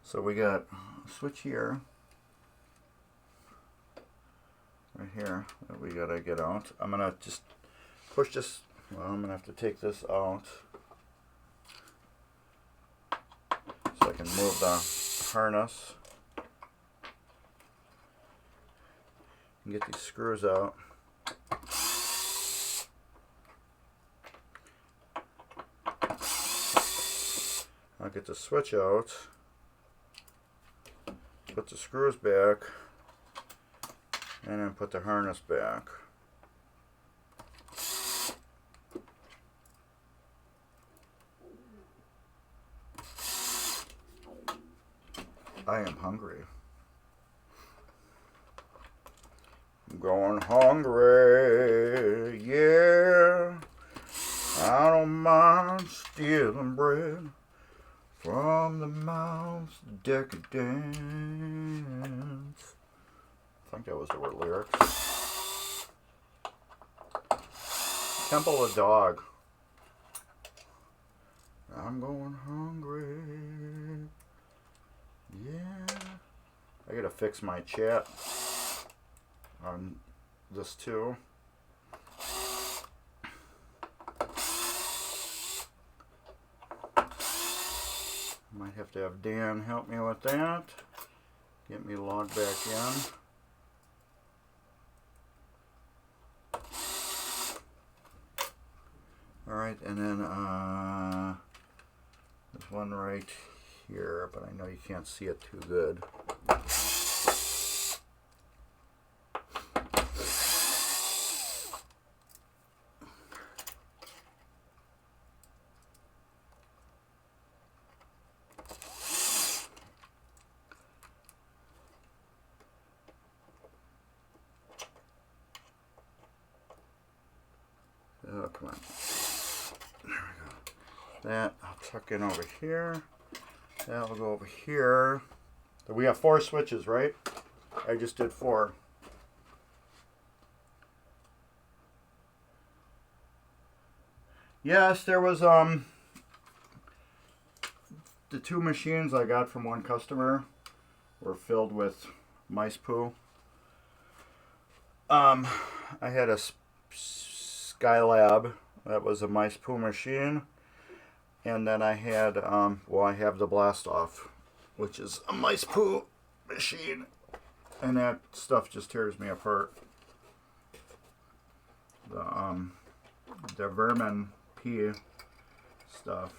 So we got a switch here. Right here that we gotta get out. I'm gonna just push this. Well, I'm gonna have to take this out so I can move the harness and get these screws out. I'll get the switch out, put the screws back, and then put the harness back. I am hungry. I'm going hungry, yeah. I don't mind stealing bread from the mouths of decadence. I think that was the word lyrics. Temple of Dog. I'm going hungry. Yeah. I gotta fix my chat on this too. Might have to have Dan help me with that. Get me logged back in. Alright, and then there's one right here, but I know you can't see it too good. Oh, come on. There we go. That I'll tuck in over here. That will go over here. So we have 4 switches, right? I just did 4. Yes, there was the 2 machines I got from one customer were filled with mice poo. I had a Skylab that was a mice poo machine, and then I had well, I have the Blast Off, which is a mice poo machine, and that stuff just tears me apart. The vermin pee stuff,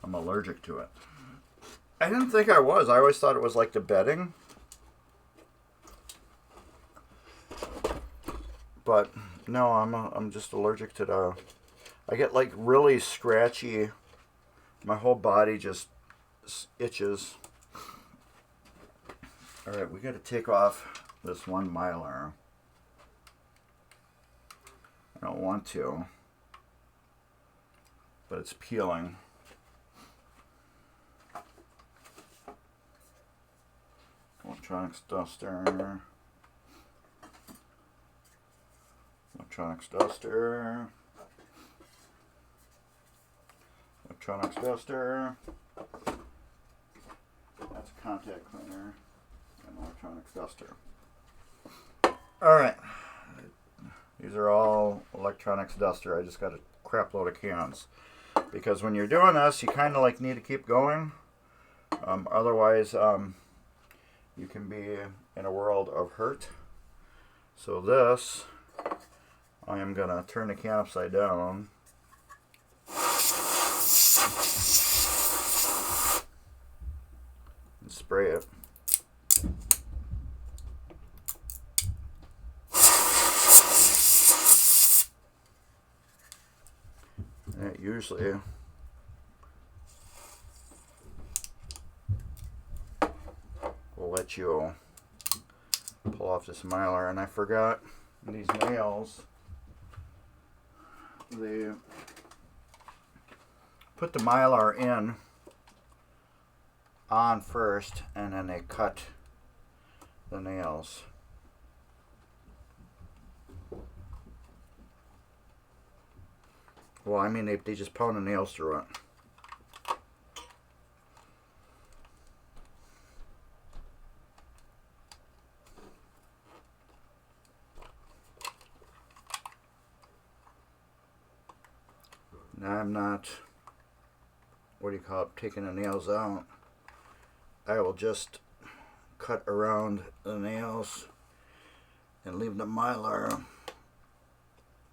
I'm allergic to it. I didn't think I was. I always thought it was like the bedding. But no, I'm just allergic to the. I get like really scratchy. My whole body just itches. All right, we got to take off this 1 miler. I don't want to. but it's peeling. Electronics duster. Electronics duster. Electronics duster. That's a contact cleaner and electronics duster. Alright. These are all electronics duster. I just got a crap load of cans. Because when you're doing this, you kind of like need to keep going. Otherwise, you can be in a world of hurt. So this, I am going to turn the can upside down. And spray it. And it usually will let you pull off this mylar. And I forgot these nails. They put the mylar in on first, and then they cut the nails. Well, I mean, they just pound the nails through it. Now I'm not, what do you call it, taking the nails out. I will just cut around the nails and leave the mylar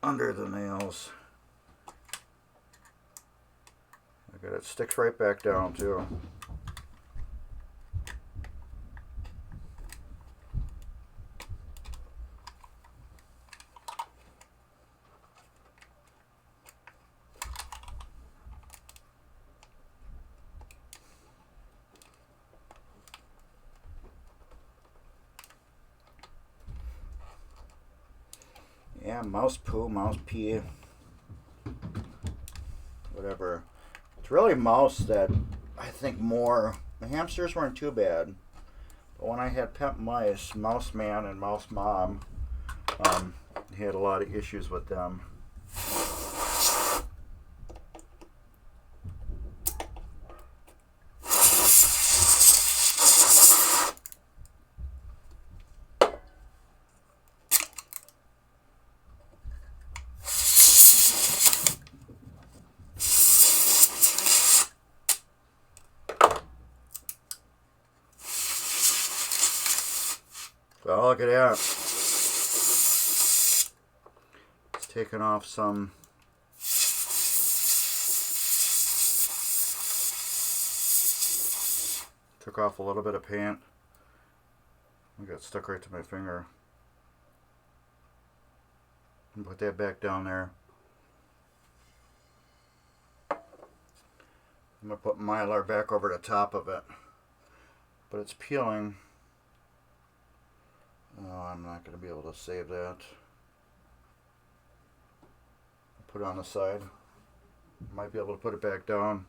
under the nails. Okay, it sticks right back down too. Yeah, mouse poo, mouse pee, whatever. It's really mouse that I think more. The hamsters weren't too bad, but when I had pet mice, Mouse Man and Mouse Mom, he had a lot of issues with them. Oh, look at that. It's taken off some took off a little bit of paint. I got stuck right to my finger. And put that back down there. I'm going to put mylar back over the top of it. But it's peeling. Oh, I'm not going to be able to save that. Put it on the side. Might be able to put it back down.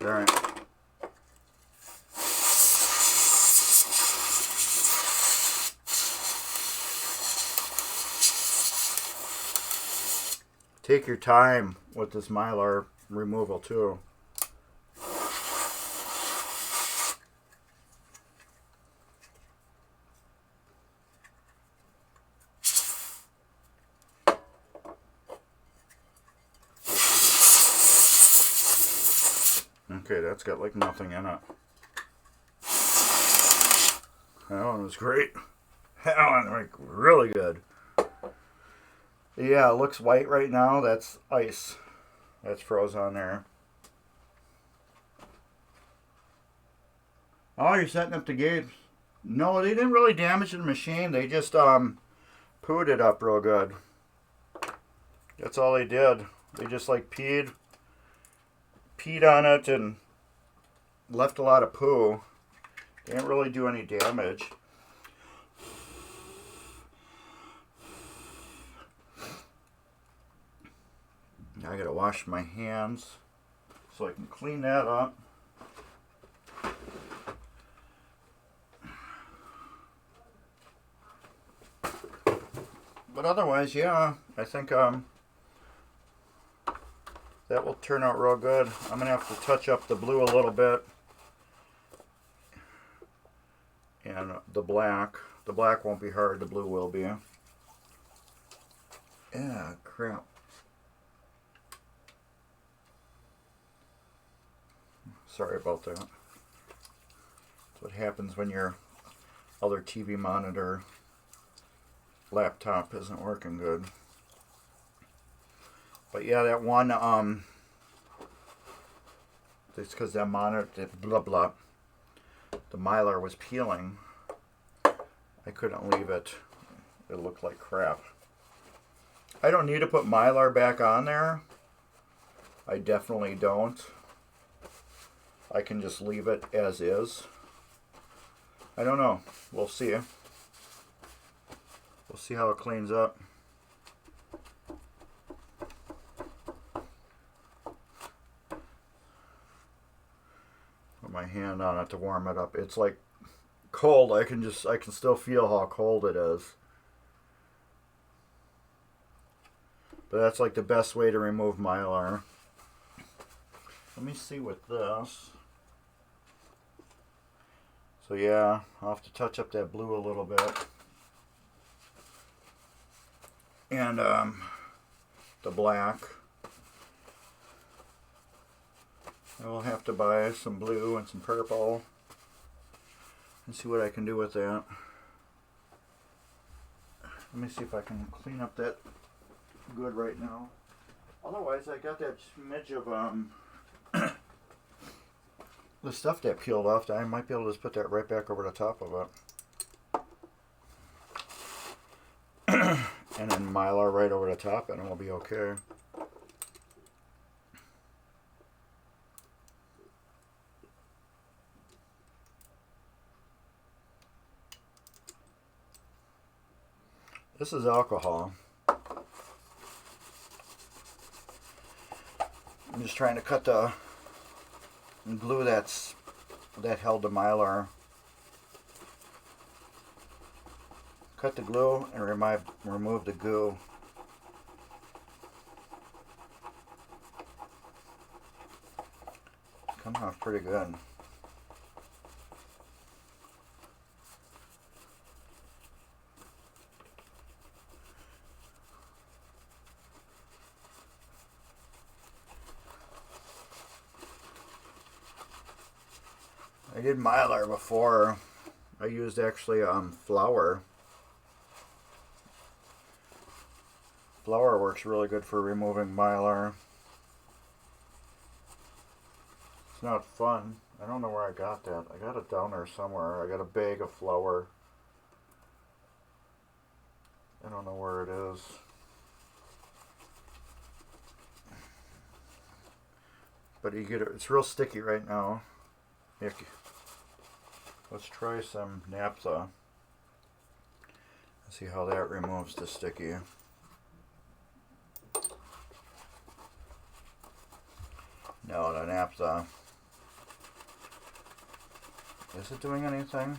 All right. Take your time with this mylar removal too. Okay, that's got like nothing in it. That one was great. That one like really good. Yeah, it looks white right now. That's ice. That's froze on there. Oh, you're setting up the games. No, they didn't really damage the machine. They just pooed it up real good. That's all they did. They just like peed on it and left a lot of poo. They didn't really do any damage. Now I gotta wash my hands so I can clean that up. But otherwise, yeah, I think that will turn out real good. I'm gonna have to touch up the blue a little bit and the black. The black won't be hard, the blue will be. Yeah, crap. Sorry about that. That's what happens when your other TV monitor laptop isn't working good. But yeah, that one, it's because that monitor, blah blah, the mylar was peeling. I couldn't leave it. It looked like crap. I don't need to put mylar back on there. I definitely don't. I can just leave it as is. I don't know. We'll see. We'll see how it cleans up. Put my hand on it to warm it up. It's like cold. I can still feel how cold it is. But that's like the best way to remove mylar. Let me see with this. So yeah, I'll have to touch up that blue a little bit. And the black. I will have to buy some blue and some purple and see what I can do with that. Let me see if I can clean up that good right now. Otherwise, I got that smidge of the stuff that peeled off. I might be able to just put that right back over the top of it. And then mylar right over the top and it'll be okay. This is alcohol. I'm just trying to cut the glue that held the mylar. Cut the glue and remove the goo. Come off pretty good. I did mylar before. I used actually flour. Flour works really good for removing mylar. It's not fun. I don't know where I got that. I got it down there somewhere. I got a bag of flour. I don't know where it is. But you get it. It's real sticky right now. Let's try some naphtha. See how that removes the sticky. No, the naphtha. Is it doing anything?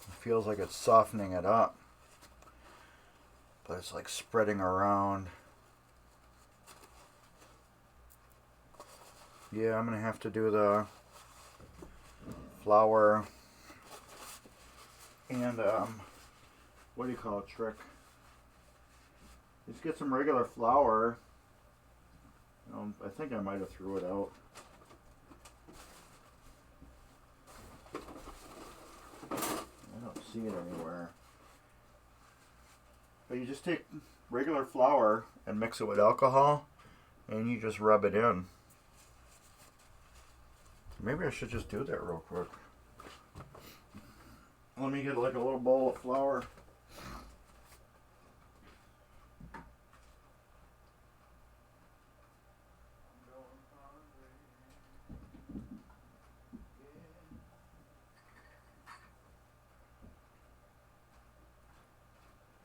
It feels like it's softening it up. But it's like spreading around. Yeah, I'm going to have to do the flour and, what do you call it, trick? Just get some regular flour. I think I might have threw it out. I don't see it anywhere. But you just take regular flour and mix it with alcohol and you just rub it in. Maybe I should just do that real quick. Let me get like a little bowl of flour.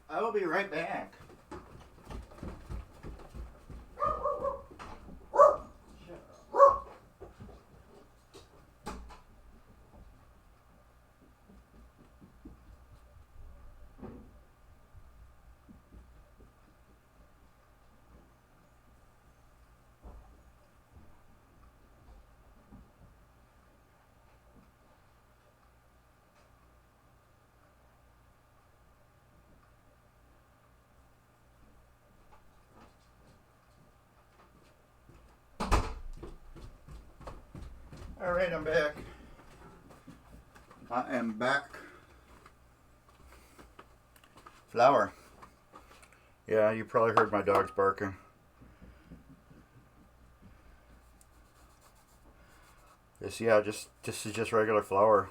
I will be right back. Alright, I'm back. I am back. Flour. Yeah, you probably heard my dogs barking. This is just regular flour.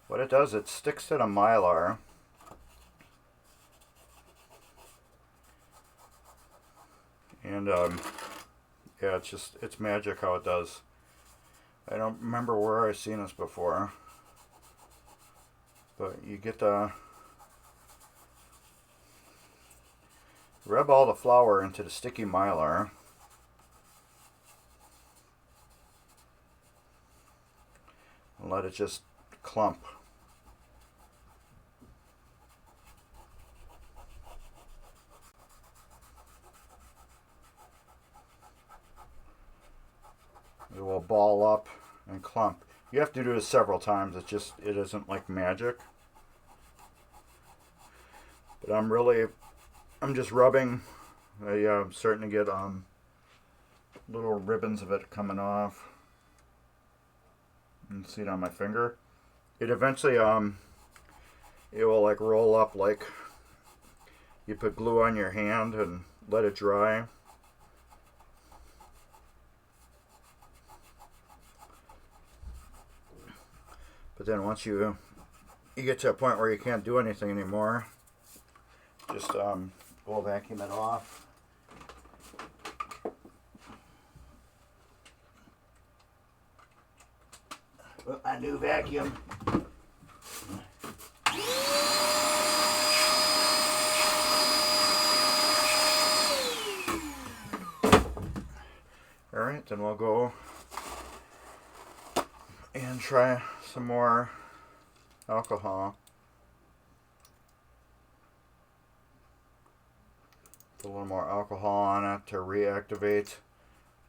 What it does, it sticks to the mylar. And yeah, it's magic how it does. I don't remember where I've seen this before. But you get the... Rub all the flour into the sticky mylar. And let it just clump. It will ball up and clump. You have to do this several times. It isn't like magic. But I'm just rubbing. I'm starting to get little ribbons of it coming off. You can see it on my finger. It eventually it will like roll up like you put glue on your hand and let it dry. But then once you get to a point where you can't do anything anymore, just go vacuum it off. With my new vacuum. Alright, then we'll go and try some more alcohol. Put a little more alcohol on it to reactivate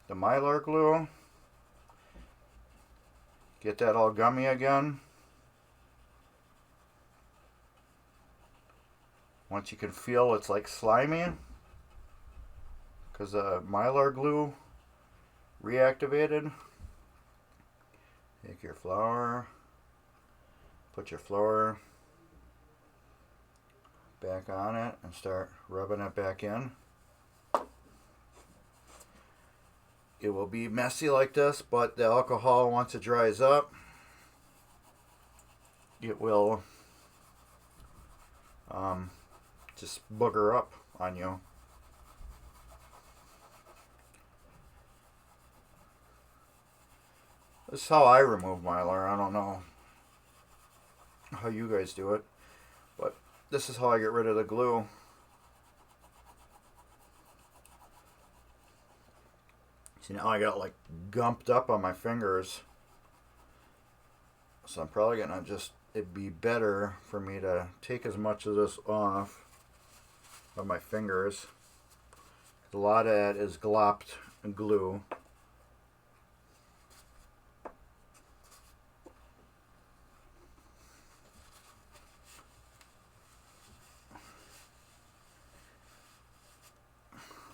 the mylar glue. Get that all gummy again. Once you can feel it's like slimy, because the mylar glue reactivated. Take your flour, put your flour back on it and start rubbing it back in. It will be messy like this, but the alcohol, once it dries up, it will just booger up on you. This is how I remove mylar. I don't know how you guys do it, but this is how I get rid of the glue. See, now I got like gumped up on my fingers, so I'm probably gonna it'd be better for me to take as much of this off of my fingers. A lot of that is glopped glue.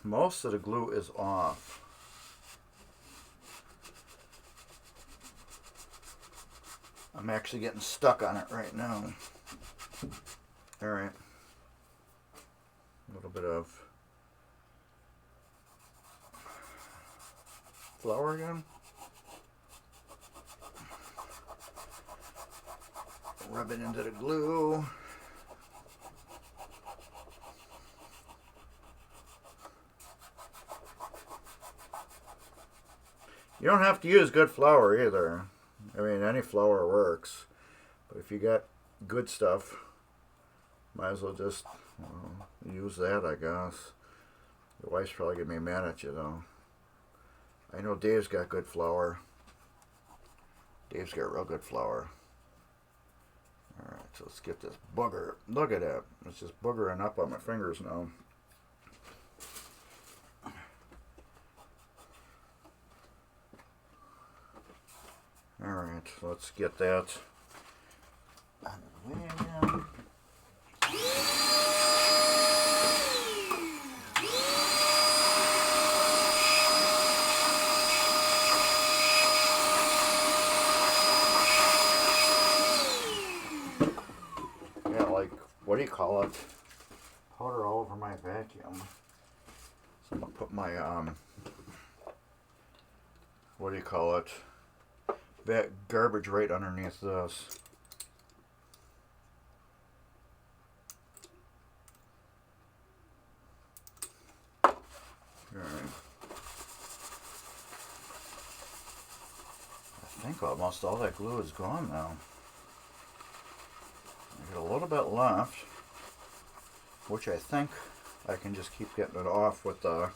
Most of the glue is off. I'm actually getting stuck on it right now. Alright. A little bit of flour again. Rub it into the glue. You don't have to use good flour either. I mean, any flour works. But if you got good stuff, might as well just use that, I guess. Your wife's probably going to be mad at you, though. I know Dave's got good flour. Dave's got real good flour. Alright, so let's get this booger. Look at that. It's just boogering up on my fingers now. Alright, let's get that out of the way again. Yeah, like, what do you call it? Powder all over my vacuum. So I'm going to put my, what do you call it? That garbage right underneath this. Alright. I think almost all that glue is gone now. I got a little bit left, which I think I can just keep getting it off with the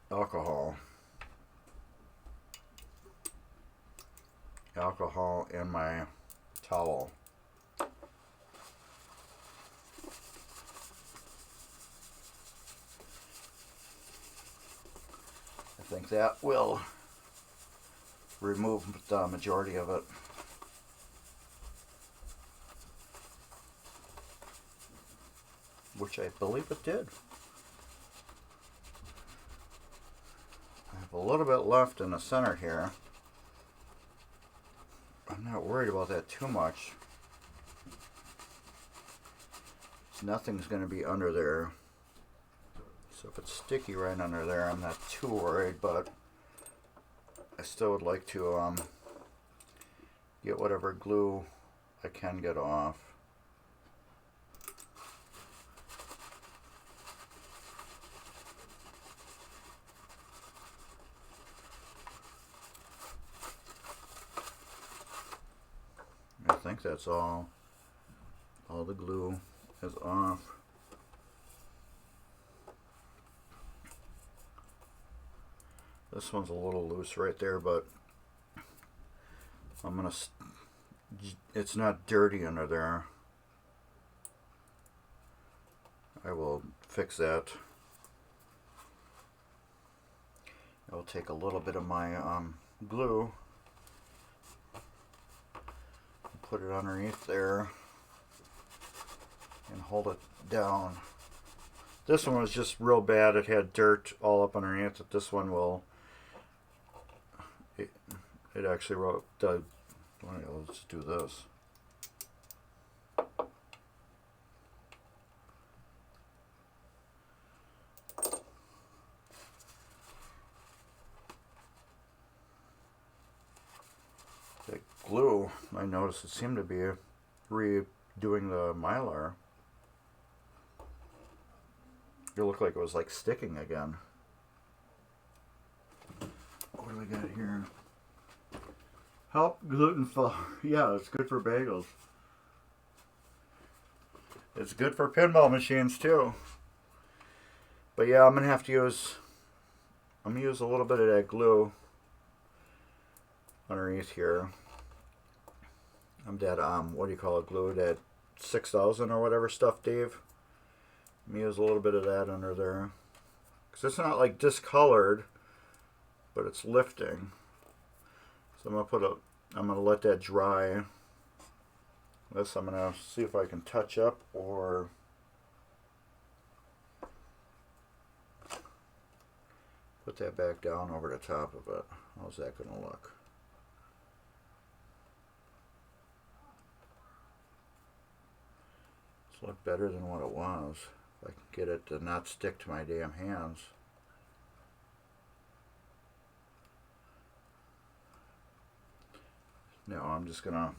alcohol and my towel. I think that will remove the majority of it. Which I believe it did. I have a little bit left in the center here. I'm not worried about that too much. Nothing's going to be under there. So if it's sticky right under there, I'm not too worried, but I still would like to get whatever glue I can get off. I think that's all. All the glue is off. This one's a little loose right there, but I'm gonna. It's not dirty under there. I will fix that. I will take a little bit of my glue, put it underneath there, and hold it down. This one was just real bad. It had dirt all up underneath it. This one will. It actually wrote. Let's do this. The glue, I noticed it seemed to be redoing the Mylar. It looked like it was like sticking again. What do we got here? Help gluten flour. Yeah, it's good for bagels. It's good for pinball machines too. But yeah, I'm gonna have to use. I'm gonna use a little bit of that glue underneath here. I'm that what do you call it? Glue, that 6000 or whatever stuff, Dave. I'm gonna use a little bit of that under there, because it's not like discolored, but it's lifting. So I'm gonna let that dry. This I'm gonna see if I can touch up or put that back down over the top of it. How's that gonna look? It's look better than what it was. If I can get it to not stick to my damn hands. Now I'm just going to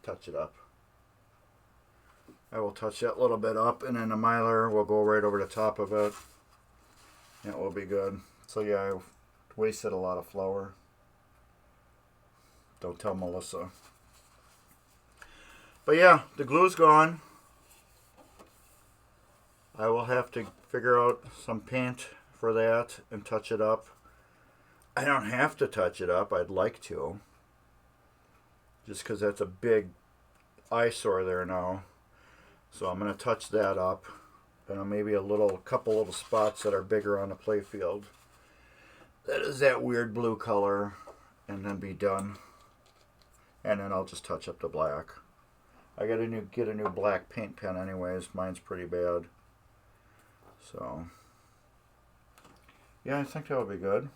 touch it up. I will touch that little bit up, and then the Mylar will go right over the top of it. It will be good. So yeah, I wasted a lot of flour. Don't tell Melissa. But yeah, the glue's gone. I will have to figure out some paint for that and touch it up. I don't have to touch it up. I'd like to. Just because that's a big eyesore there now. So I'm going to touch that up. And maybe a couple little spots that are bigger on the playfield. That is that weird blue color. And then be done. And then I'll just touch up the black. I got to get a new black paint pen anyways. Mine's pretty bad. So, yeah, I think that would be good.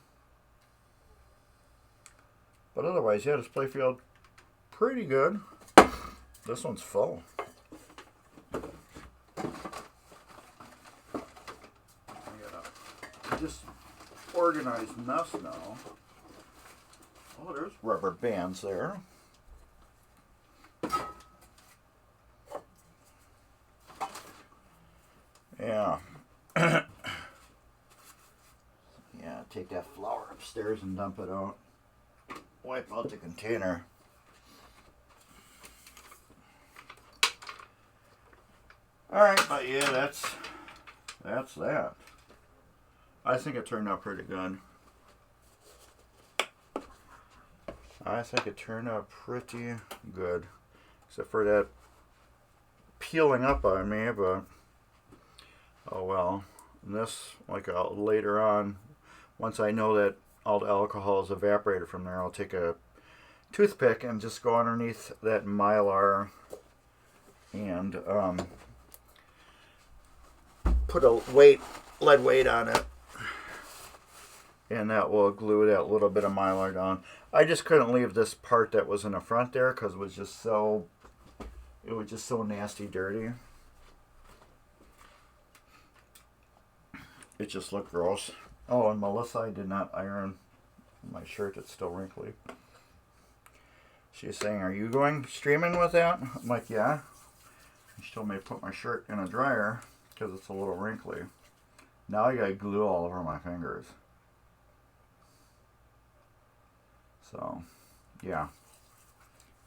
But otherwise, yeah, this playfield, pretty good. This one's full. Just organized mess now. Oh, there's rubber bands there. Yeah. Yeah, take that flour upstairs and dump it out. Wipe out the container. Alright, but yeah, that's that. I think it turned out pretty good. I think it turned out pretty good. Except for that peeling up on me, but oh well. And this, like later on, once I know that all the alcohol is evaporated from there, I'll take a toothpick and just go underneath that Mylar and put a lead weight on it. And that will glue that little bit of Mylar down. I just couldn't leave this part that was in the front there because it was just so nasty dirty. It just looked gross. Oh, and Melissa, I did not iron my shirt. It's still wrinkly. She's saying, "Are you going streaming with that?" I'm like, "Yeah." She told me to put my shirt in a dryer because it's a little wrinkly. Now I got glue all over my fingers. So, yeah.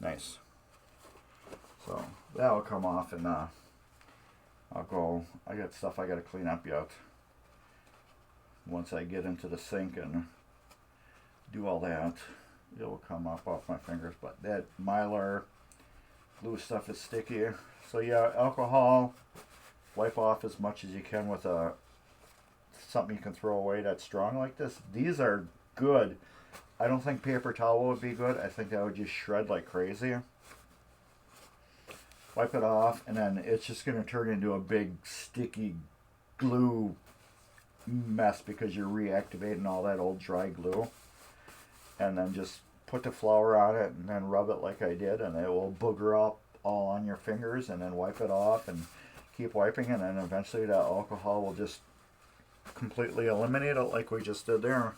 Nice. So, that'll come off and I got stuff I got to clean up yet. Once I get into the sink and do all that, it will come up off my fingers. But that Mylar glue stuff is sticky. So yeah, alcohol, wipe off as much as you can with something you can throw away that's strong like this. These are good. I don't think paper towel would be good. I think that would just shred like crazy. Wipe it off, and then it's just going to turn into a big sticky glue mess because you're reactivating all that old dry glue. And then just put the flour on it and then rub it like I did, and it will booger up all on your fingers, and then wipe it off and keep wiping, and then eventually that alcohol will just completely eliminate it like we just did there.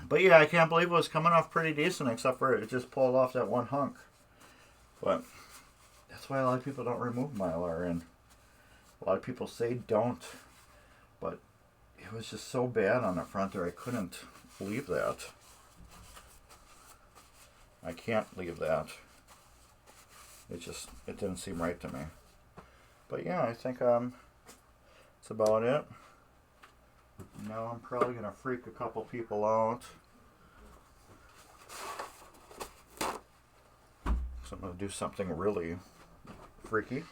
But yeah, I can't believe it was coming off pretty decent, except for it just pulled off that one hunk. But that's why a lot of people don't remove Mylar, and a lot of people say don't. But it was just so bad on the front there, I couldn't leave that. I can't leave that. It didn't seem right to me. But yeah, I think that's about it. Now I'm probably going to freak a couple people out. So I'm going to do something really freaky.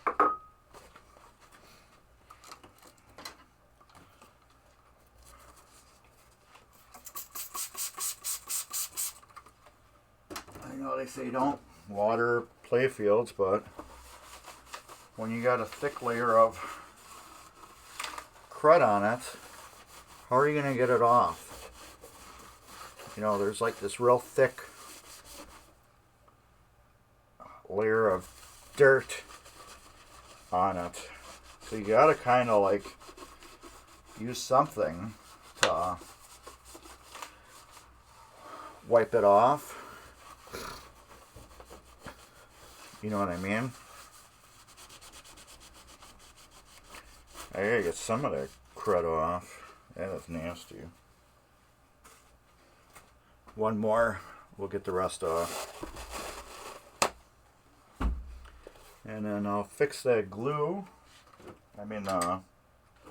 I know they say don't water playfields, but when you got a thick layer of crud on it, how are you going to get it off? You know, there's like this real thick layer of dirt on it. So you got to kind of like use something to wipe it off. You know what I mean? I gotta get some of that crud off. That is nasty. One more, we'll get the rest off. And then I'll fix that glue. I mean,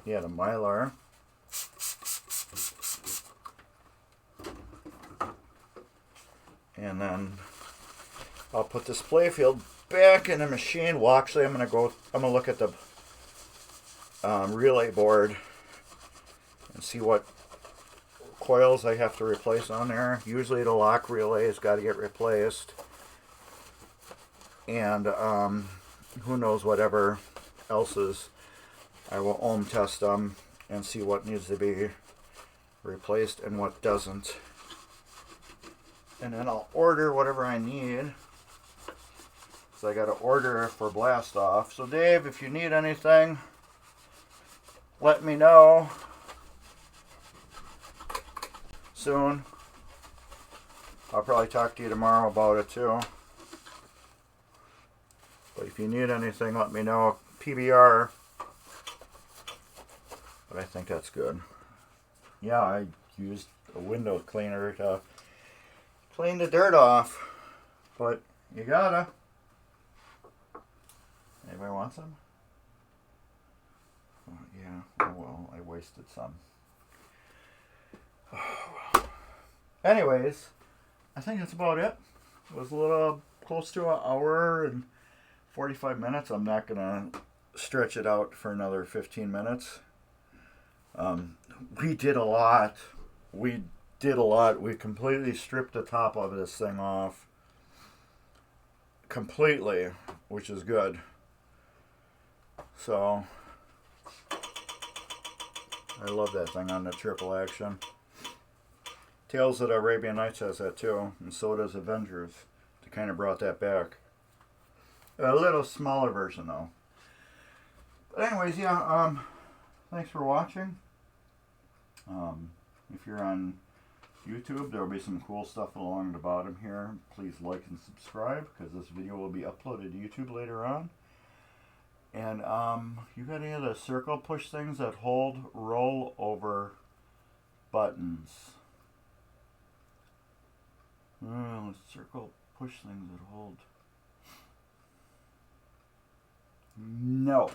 yeah, the Mylar. And then I'll put this Playfield back in the machine. Well, actually, I'm gonna look at the relay board and see what coils I have to replace on there. Usually the lock relay has got to get replaced. And who knows, whatever else is, I will ohm test them and see what needs to be replaced and what doesn't. And then I'll order whatever I need. So I got to order for blast off. So Dave, if you need anything, let me know soon. I'll probably talk to you tomorrow about it too. But if you need anything, let me know. PBR. But I think that's good. Yeah, I used a window cleaner to clean the dirt off. But you gotta. Anybody want some? Oh, yeah. Oh, well, I wasted some. Oh, well. Anyways, I think that's about it. It was a little close to an hour and 45 minutes. I'm not going to stretch it out for another 15 minutes. We did a lot. We completely stripped the top of this thing off. Completely, which is good. So, I love that thing on the triple action. Tales of the Arabian Nights has that too, and so does Avengers. They kind of brought that back. A little smaller version though. But anyways, yeah, thanks for watching. If you're on YouTube, there will be some cool stuff along the bottom here. Please like and subscribe, because this video will be uploaded to YouTube later on. And you got any of the circle push things that hold roll over buttons? Circle push things that hold. No,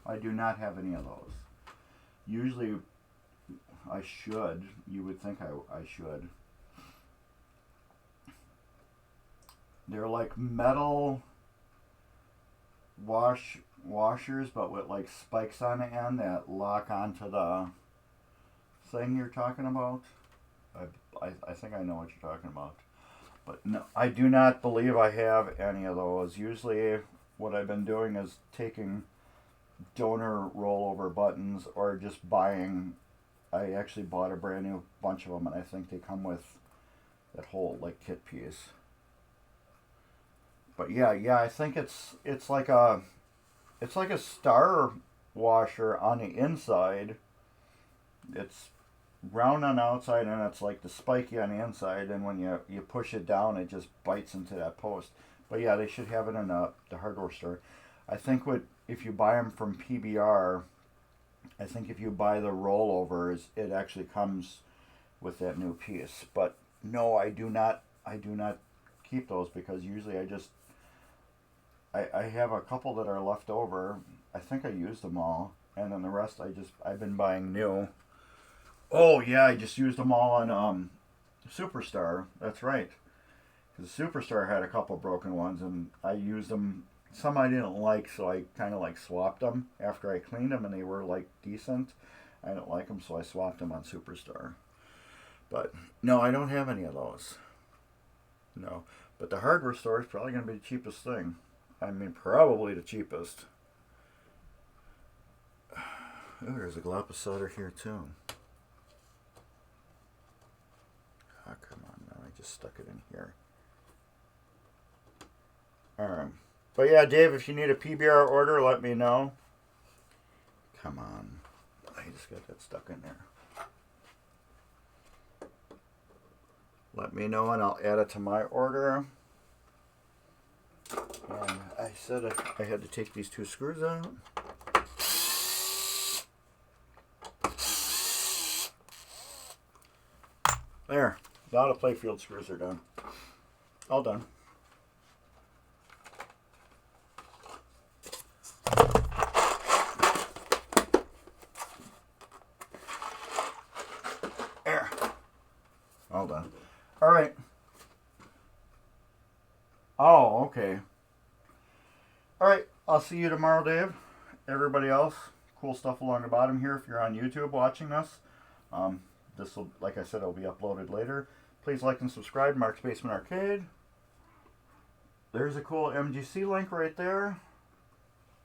I do not have any of those. Usually I should. You would think I should. They're like metal washers, but with like spikes on the end that lock onto the thing you're talking about. I think I know what you're talking about. But no, I do not believe I have any of those. Usually what I've been doing is taking donor rollover buttons or just buying. I actually bought a brand new bunch of them, and I think they come with that whole like kit piece. But yeah, I think it's like a star washer on the inside. It's round on the outside, and it's like the spiky on the inside, and when you push it down, it just bites into that post. But yeah, they should have it in the hardware store. I think if you buy them from PBR, I think if you buy the rollovers, it actually comes with that new piece. But no, I do not keep those, because usually I have a couple that are left over. I think I used them all, and then the rest I've been buying new. Oh yeah, I just used them all on Superstar. That's right. Because Superstar had a couple broken ones, and I used them. Some I didn't like, so I kind of like swapped them after I cleaned them, and they were like decent. I didn't like them, so I swapped them on Superstar. But no, I don't have any of those. No, but the hardware store is probably going to be the cheapest thing. I mean, probably the cheapest. Oh, there's a Galapagos solder here too. Oh, come on now, I just stuck it in here. But yeah, Dave, if you need a PBR order, let me know. Come on. I just got that stuck in there. Let me know and I'll add it to my order. And I said I had to take these 2 screws out. There. A lot of Playfield screws are done. All done. There. All done. All right. Oh, okay. All right. I'll see you tomorrow, Dave. Everybody else, cool stuff along the bottom here if you're on YouTube watching this. This will, like I said, it'll be uploaded later. Please like and subscribe, Mark's Basement Arcade. There's a cool MGC link right there.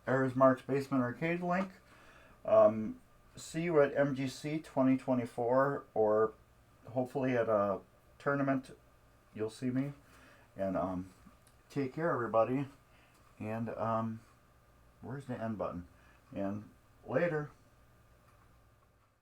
There's Mark's Basement Arcade link. See you at MGC 2024, or hopefully at a tournament. You'll see me. And take care, everybody. And where's the end button? And later.